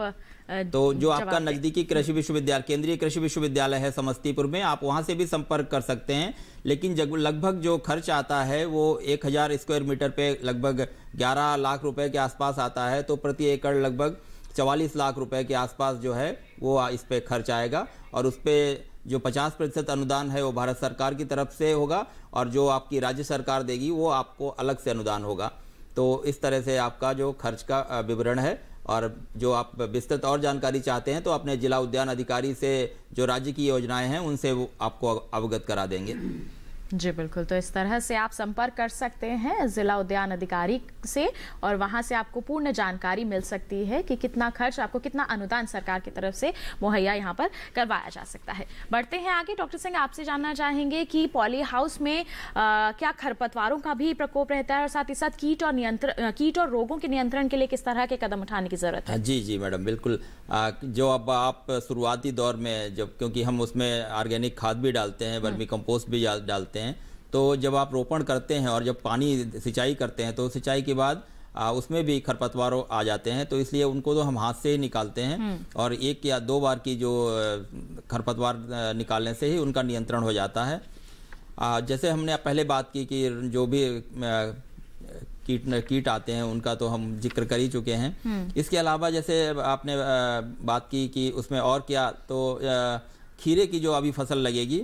Speaker 3: तो जो आपका नजदीकी कृषि विश्वविद्यालय केंद्रीय कृषि विश्वविद्यालय है समस्तीपुर में, आप वहां से भी संपर्क कर सकते हैं। लेकिन लगभग जो खर्च आता है वो 1000 स्क्वायर मीटर पे लगभग 11 लाख रुपए के आसपास आता है। तो प्रति एकड़ लगभग 44 लाख रुपए के आसपास जो है वो इस पे खर्च आएगा। और उस पे जो 50% अनुदान है वो भारत सरकार की तरफ से होगा और जो आपकी राज्य सरकार देगी वो आपको अलग से अनुदान होगा। तो इस तरह से आपका जो खर्च का विवरण है। और जो आप विस्तृत और जानकारी चाहते हैं तो अपने जिला उद्यान अधिकारी से जो राज्य की योजनाएं हैं उनसे वो आपको अवगत करा देंगे।
Speaker 2: जी बिल्कुल, तो इस तरह से आप संपर्क कर सकते हैं जिला उद्यान अधिकारी से और वहां से आपको पूर्ण जानकारी मिल सकती है कि कितना खर्च, आपको कितना अनुदान सरकार की तरफ से मुहैया यहाँ पर करवाया जा सकता है। बढ़ते हैं आगे। डॉक्टर सिंह, आपसे जानना चाहेंगे कि पॉली हाउस में क्या खरपतवारों का भी प्रकोप रहता है और साथ ही साथ कीट और रोगों के नियंत्रण के लिए किस तरह के कदम उठाने की जरूरत है?
Speaker 3: जी मैडम, बिल्कुल। जो अब आप शुरुआती दौर में जब, क्योंकि हम उसमें ऑर्गेनिक खाद भी डालते हैं, वर्मी कंपोस्ट भी डालते हैं, तो जब आप रोपण करते हैं और जब पानी सिंचाई करते हैं तो सिंचाई के बाद उसमें भी खरपतवार आ जाते हैं, तो इसलिए उनको तो हम हाथ से ही निकालते हैं और 1 या 2 बार की जो खरपतवार निकालने से ही उनका नियंत्रण हो जाता है। जैसे हमने पहले बात की कि जो भी कीट आते हैं उनका तो हम जिक्र कर ही चुके हैं। इसके अलावा जैसे आपने बात की कि उसमें और क्या, तो खीरे की जो अभी फसल लगेगी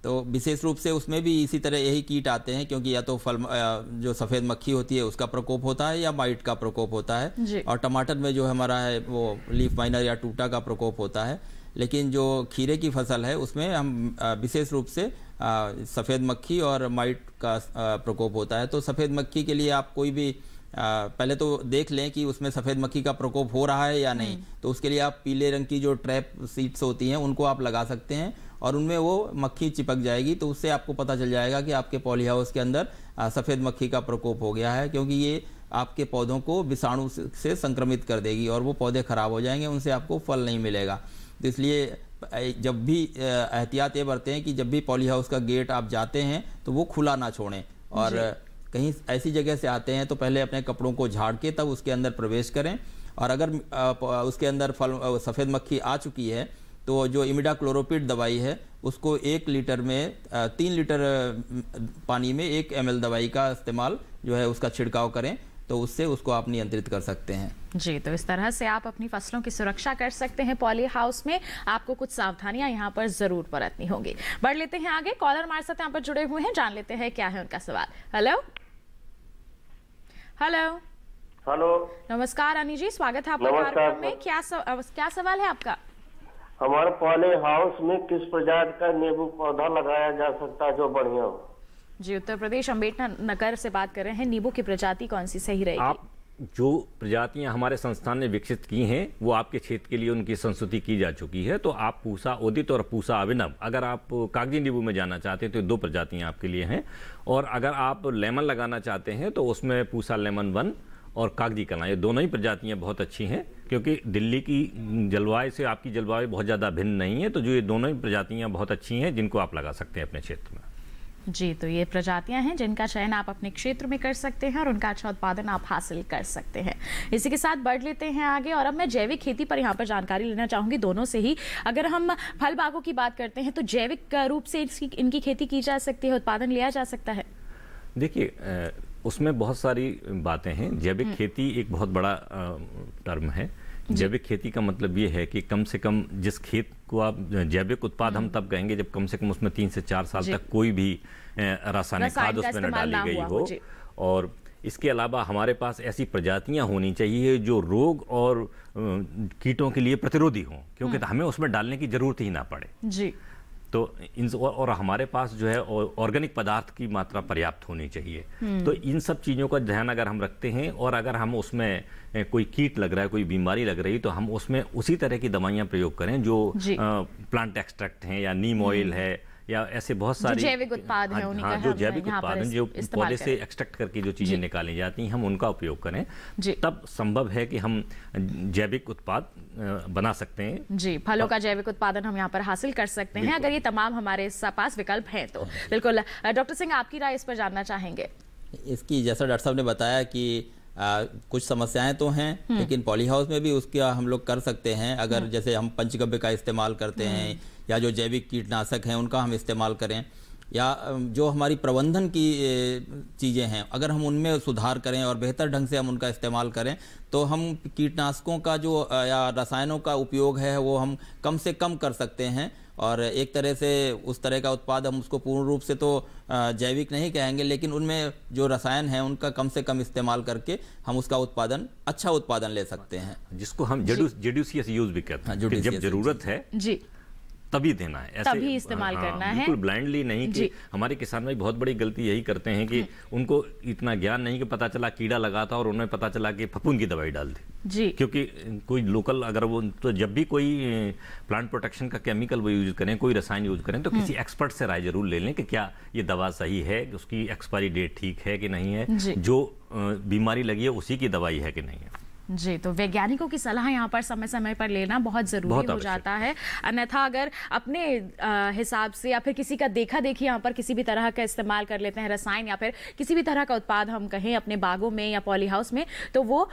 Speaker 3: तो विशेष रूप से उसमें भी इसी तरह यही कीट आते हैं, क्योंकि या तो जो सफ़ेद मक्खी होती है उसका प्रकोप होता है या माइट का प्रकोप होता है, और टमाटर में जो हमारा है वो लीफ माइनर या टूटा का प्रकोप होता है। लेकिन जो खीरे की फसल है उसमें हम विशेष रूप से सफ़ेद मक्खी और माइट का प्रकोप होता है। तो सफ़ेद मक्खी के लिए आप कोई भी पहले तो देख लें कि उसमें सफ़ेद मक्खी का प्रकोप हो रहा है या नहीं, तो उसके लिए आप पीले रंग की जो ट्रैप सीड्स होती हैं उनको आप लगा सकते हैं और उनमें वो मक्खी चिपक जाएगी, तो उससे आपको पता चल जाएगा कि आपके पॉली हाउस के अंदर सफ़ेद मक्खी का प्रकोप हो गया है, क्योंकि ये आपके पौधों को विषाणु से संक्रमित कर देगी और वो पौधे खराब हो जाएंगे, उनसे आपको फल नहीं मिलेगा। तो इसलिए जब भी एहतियात ये बरतें हैं कि जब भी पॉली हाउस का गेट आप जाते हैं तो वो खुला ना छोड़ें, और कहीं ऐसी जगह से आते हैं तो पहले अपने कपड़ों को झाड़ के तब उसके अंदर प्रवेश करें। और अगर उसके अंदर सफ़ेद मक्खी आ चुकी है तो जो इमिडाक्लोरोपिड दवाई है उसको 1 लीटर में 3 लीटर पानी में 1 ml दवाई का इस्तेमाल जो है उसका छिड़काव करें, तो उससे उसको आप नियंत्रित कर सकते हैं।
Speaker 2: जी, तो इस तरह से आप अपनी फसलों की सुरक्षा कर सकते हैं पॉली हाउस में। आपको कुछ सावधानियां यहाँ पर जरूर बरतनी होंगी। बढ़ लेते हैं आगे। कॉलर हमारे साथ यहाँ पर जुड़े हुए हैं, जान लेते हैं क्या है उनका सवाल। हेलो हेलो
Speaker 21: हेलो,
Speaker 2: नमस्कार अनी जी, स्वागत है आपका कार्यक्रम में। क्या सवाल है आपका?
Speaker 21: हमारे पॉली हाउस में किस प्रजाति का नींबू पौधा लगाया जा सकता है जो बढ़िया हो?
Speaker 2: जी, उत्तर प्रदेश अम्बेडकर नगर से बात कर रहे हैं। नींबू की प्रजाति कौन सी सही रहेगी?
Speaker 5: आप जो प्रजातियां हमारे संस्थान ने विकसित की हैं वो आपके क्षेत्र के लिए उनकी संस्तुति की जा चुकी है। तो आप पूसा उदित और पूसा अभिनव, अगर आप कागजी नींबू में जाना चाहते हैं तो 2 प्रजातियां आपके लिए हैं, और अगर आप लेमन लगाना चाहते हैं तो उसमें पूसा लेमन 1 और कागजी कला, ये दोनों ही प्रजातियां बहुत अच्छी हैं, क्योंकि दिल्ली की जलवायु से आपकी जलवायु बहुत ज़्यादा भिन्न नहीं है। तो जो ये दोनों ही प्रजातियां बहुत अच्छी हैं जिनको आप लगा सकते हैं अपने क्षेत्र में।
Speaker 2: जी, तो ये प्रजातियां हैं जिनका चयन आप अपने क्षेत्र में कर सकते हैं और उनका अच्छा उत्पादन आप हासिल कर सकते हैं। इसी के साथ बढ़ लेते हैं आगे, और अब मैं जैविक खेती पर यहाँ पर जानकारी लेना चाहूँगी दोनों से ही। अगर हम फल बागों की बात करते हैं तो जैविक रूप से इनकी खेती की जा सकती है, उत्पादन लिया जा सकता है?
Speaker 5: देखिए, उसमें बहुत सारी बातें हैं। जैविक खेती एक बहुत बड़ा टर्म है। जैविक खेती का मतलब ये है कि कम से कम जिस खेत को आप जैविक उत्पाद हम तब कहेंगे जब कम से कम उसमें 3 से 4 साल तक कोई भी रासायनिक खाद उसमें न डाली गई हो। और इसके अलावा हमारे पास ऐसी प्रजातियां होनी चाहिए जो रोग और कीटों के लिए प्रतिरोधी हों, क्योंकि हमें उसमें डालने की जरूरत ही ना पड़े।
Speaker 2: जी,
Speaker 5: तो और हमारे पास जो है ऑर्गेनिक पदार्थ की मात्रा पर्याप्त होनी चाहिए। तो इन सब चीज़ों का ध्यान अगर हम रखते हैं, और अगर हम उसमें कोई कीट लग रहा है, कोई बीमारी लग रही, तो हम उसमें उसी तरह की दवाइयाँ प्रयोग करें जो प्लांट एक्सट्रैक्ट हैं या नीम ऑयल है या ऐसे बहुत सारी
Speaker 2: जैविक उत्पाद हैं,
Speaker 5: हाँ, जो जैविक उत्पाद हैं जो पौधे से एक्सट्रैक्ट करके जो चीज़ें निकाली जाती हैं, हम उनका उपयोग करें, तब संभव है कि हम जैविक उत्पाद बना सकते हैं।
Speaker 2: जी, फलों का जैविक उत्पादन हम यहाँ पर हासिल कर सकते हैं अगर ये तमाम हमारे पास विकल्प हैं तो। बिल्कुल। डॉक्टर सिंह, आपकी राय इस पर जानना चाहेंगे।
Speaker 3: इसकी जैसा डॉक्टर साहब ने बताया कि कुछ समस्याएं तो हैं, लेकिन पॉली हाउस में भी उसका हम लोग कर सकते हैं। अगर जैसे हम पंचगव्य का इस्तेमाल करते हैं या जो जैविक कीटनाशक हैं उनका हम इस्तेमाल करें, या जो हमारी प्रबंधन की चीज़ें हैं अगर हम उनमें सुधार करें और बेहतर ढंग से हम उनका इस्तेमाल करें, तो हम कीटनाशकों का जो या रसायनों का उपयोग है वो हम कम से कम कर सकते हैं। और एक तरह से उस तरह का उत्पाद हम उसको पूर्ण रूप से तो जैविक नहीं कहेंगे, लेकिन उनमें जो रसायन हैं उनका कम से कम इस्तेमाल करके हम उसका उत्पादन, अच्छा उत्पादन ले सकते हैं,
Speaker 5: जिसको हम जेडुसियस यूज भी कहते हैं। जब जरूरत है
Speaker 2: जी
Speaker 5: तभी देना है, ऐसे
Speaker 2: तभी इस्तेमाल करना है,
Speaker 5: बिल्कुल ब्लाइंडली नहीं कि हमारे किसान भाई बहुत बड़ी गलती यही करते हैं कि उनको इतना ज्ञान नहीं कि पता चला कीड़ा लगा था और उन्हें पता चला कि फफूंद की दवाई डाल दी
Speaker 2: जी।
Speaker 5: क्योंकि कोई लोकल अगर वो, तो जब भी कोई प्लांट प्रोटेक्शन का केमिकल वो यूज करें, कोई रसायन यूज करें, तो किसी एक्सपर्ट से राय जरूर ले लें कि क्या ये दवा सही है, उसकी एक्सपायरी डेट ठीक है कि नहीं है, जो बीमारी लगी है उसी की दवाई है कि नहीं है।
Speaker 2: जी, तो वैज्ञानिकों की सलाह यहाँ पर समय समय पर लेना बहुत जरूरी हो जाता है। अन्यथा अगर अपने हिसाब से या फिर किसी का देखा देखी यहाँ पर किसी भी तरह का इस्तेमाल कर लेते हैं रसायन या फिर किसी भी तरह का उत्पाद हम कहें अपने बागों में या पॉली हाउस में, तो वो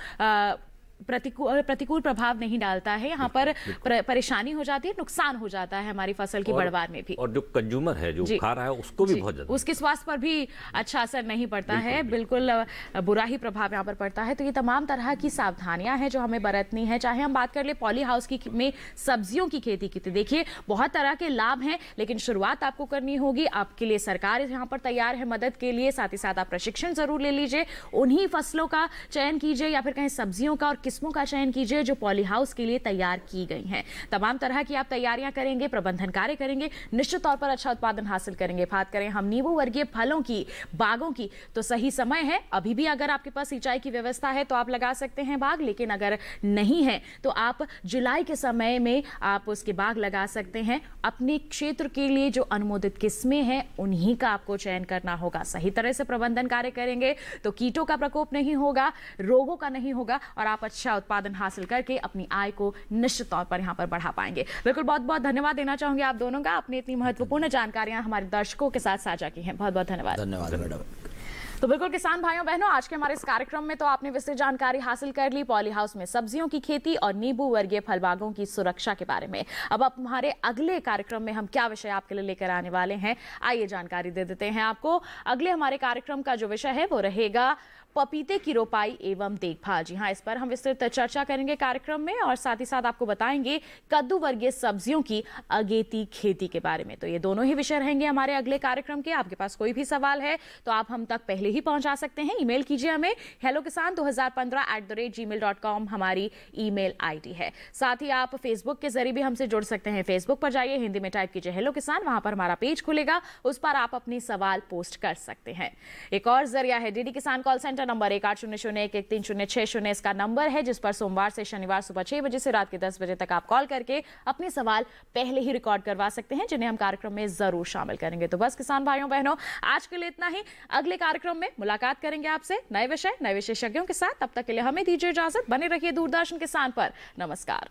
Speaker 2: प्रतिकूल प्रभाव नहीं डालता है, यहाँ पर परेशानी हो जाती है, नुकसान हो जाता है हमारी फसल की बढ़वार में भी,
Speaker 5: और जो कंज्यूमर है जो खा रहा है उसको भी बहुत ज्यादा,
Speaker 2: उसके स्वास्थ्य पर भी अच्छा असर नहीं पड़ता है, बिल्कुल बुरा ही प्रभाव यहाँ पर पड़ता है। तो ये तमाम तरह की सावधानियां हैं जो हमें बरतनी है। चाहे हम बात कर ले पॉली हाउस की में सब्जियों की खेती की, तो देखिए बहुत तरह के लाभ हैं, लेकिन शुरुआत आपको करनी होगी। आपके लिए सरकार यहाँ पर तैयार है मदद के लिए, साथ ही साथ आप प्रशिक्षण जरूर ले लीजिए, उन्हीं फसलों का चयन कीजिए या फिर कहीं सब्जियों का और किस्मों का चयन कीजिए जो पॉली हाउस के लिए तैयार की गई हैं। तमाम तरह की आप तैयारियां करेंगे, प्रबंधन कार्य करेंगे, निश्चित तौर पर अच्छा उत्पादन हासिल करेंगे। बात करें हम नींबू वर्गीय फलों की, बागों की, तो सही समय है अभी भी। अगर आपके पास सिंचाई की व्यवस्था है तो आप लगा सकते हैं बाग, लेकिन अगर नहीं है तो आप जुलाई के समय में आप उसके बाग लगा सकते हैं। अपने क्षेत्र के लिए जो अनुमोदित किस्में हैं उन्हीं का आपको चयन करना होगा। सही तरह से प्रबंधन कार्य करेंगे तो कीटों का प्रकोप नहीं होगा, रोगों का नहीं होगा, और आप अच्छा उत्पादन हासिल करके अपनी आय को निश्चित तौर पर यहां पर बढ़ा पाएंगे। बिल्कुल, बहुत बहुत धन्यवाद देना चाहूंगी आप दोनों का, आपने इतनी महत्वपूर्ण जानकारियां हमारे दर्शकों के साथ साझा की हैं। बहुत बहुत धन्यवाद।
Speaker 3: धन्यवाद मैडम।
Speaker 2: तो बिल्कुल किसान भाइयों बहनों, आज के हमारे इस कार्यक्रम में तो आपने विस्तृत जानकारी हासिल कर ली पॉली हाउस में सब्जियों की खेती और नींबू वर्गीय फल बागों की सुरक्षा के बारे में। अब आप हमारे अगले कार्यक्रम में हम क्या विषय आपके लिए लेकर आने वाले हैं, आइए जानकारी दे देते हैं आपको। अगले हमारे कार्यक्रम का जो विषय है वो रहेगा पपीते की रोपाई एवं देखभाल। जी हाँ, इस पर हम विस्तृत चर्चा करेंगे कार्यक्रम में, और साथ ही साथ आपको बताएंगे कद्दू वर्गीय सब्जियों की अगेती खेती के बारे में। तो ये दोनों ही विषय रहेंगे हमारे अगले कार्यक्रम के। आपके पास कोई भी सवाल है तो आप हम तक पहले ही पहुंचा सकते हैं। ईमेल कीजिए हमें hellokisan2015@gmail.com हमारी ईमेल आईडी है। साथ ही आप फेसबुक के जरिए भी हमसे जुड़ सकते हैं। फेसबुक पर जाइए, हिंदी में टाइप कीजिए हेलो किसान, वहां पर हमारा पेज खुलेगा, उस पर आप अपने सवाल पोस्ट कर सकते हैं। एक और जरिया है डीडी किसान कॉल सेंटर नंबर 1800113060, इसका नंबर है जिस पर सोमवार से शनिवार सुबह 6 बजे से रात के 10 बजे तक आप कॉल करके अपने सवाल पहले ही रिकॉर्ड करवा सकते हैं, जिन्हें हम कार्यक्रम में जरूर शामिल करेंगे। तो बस किसान भाइयों बहनों, आज के लिए इतना ही। अगले कार्यक्रम में मुलाकात करेंगे आपसे नए विषय, नए विशेषज्ञों के साथ। तब तक के लिए हमें दीजिए इजाजत। बने रहिए दूरदर्शन किसान पर। नमस्कार।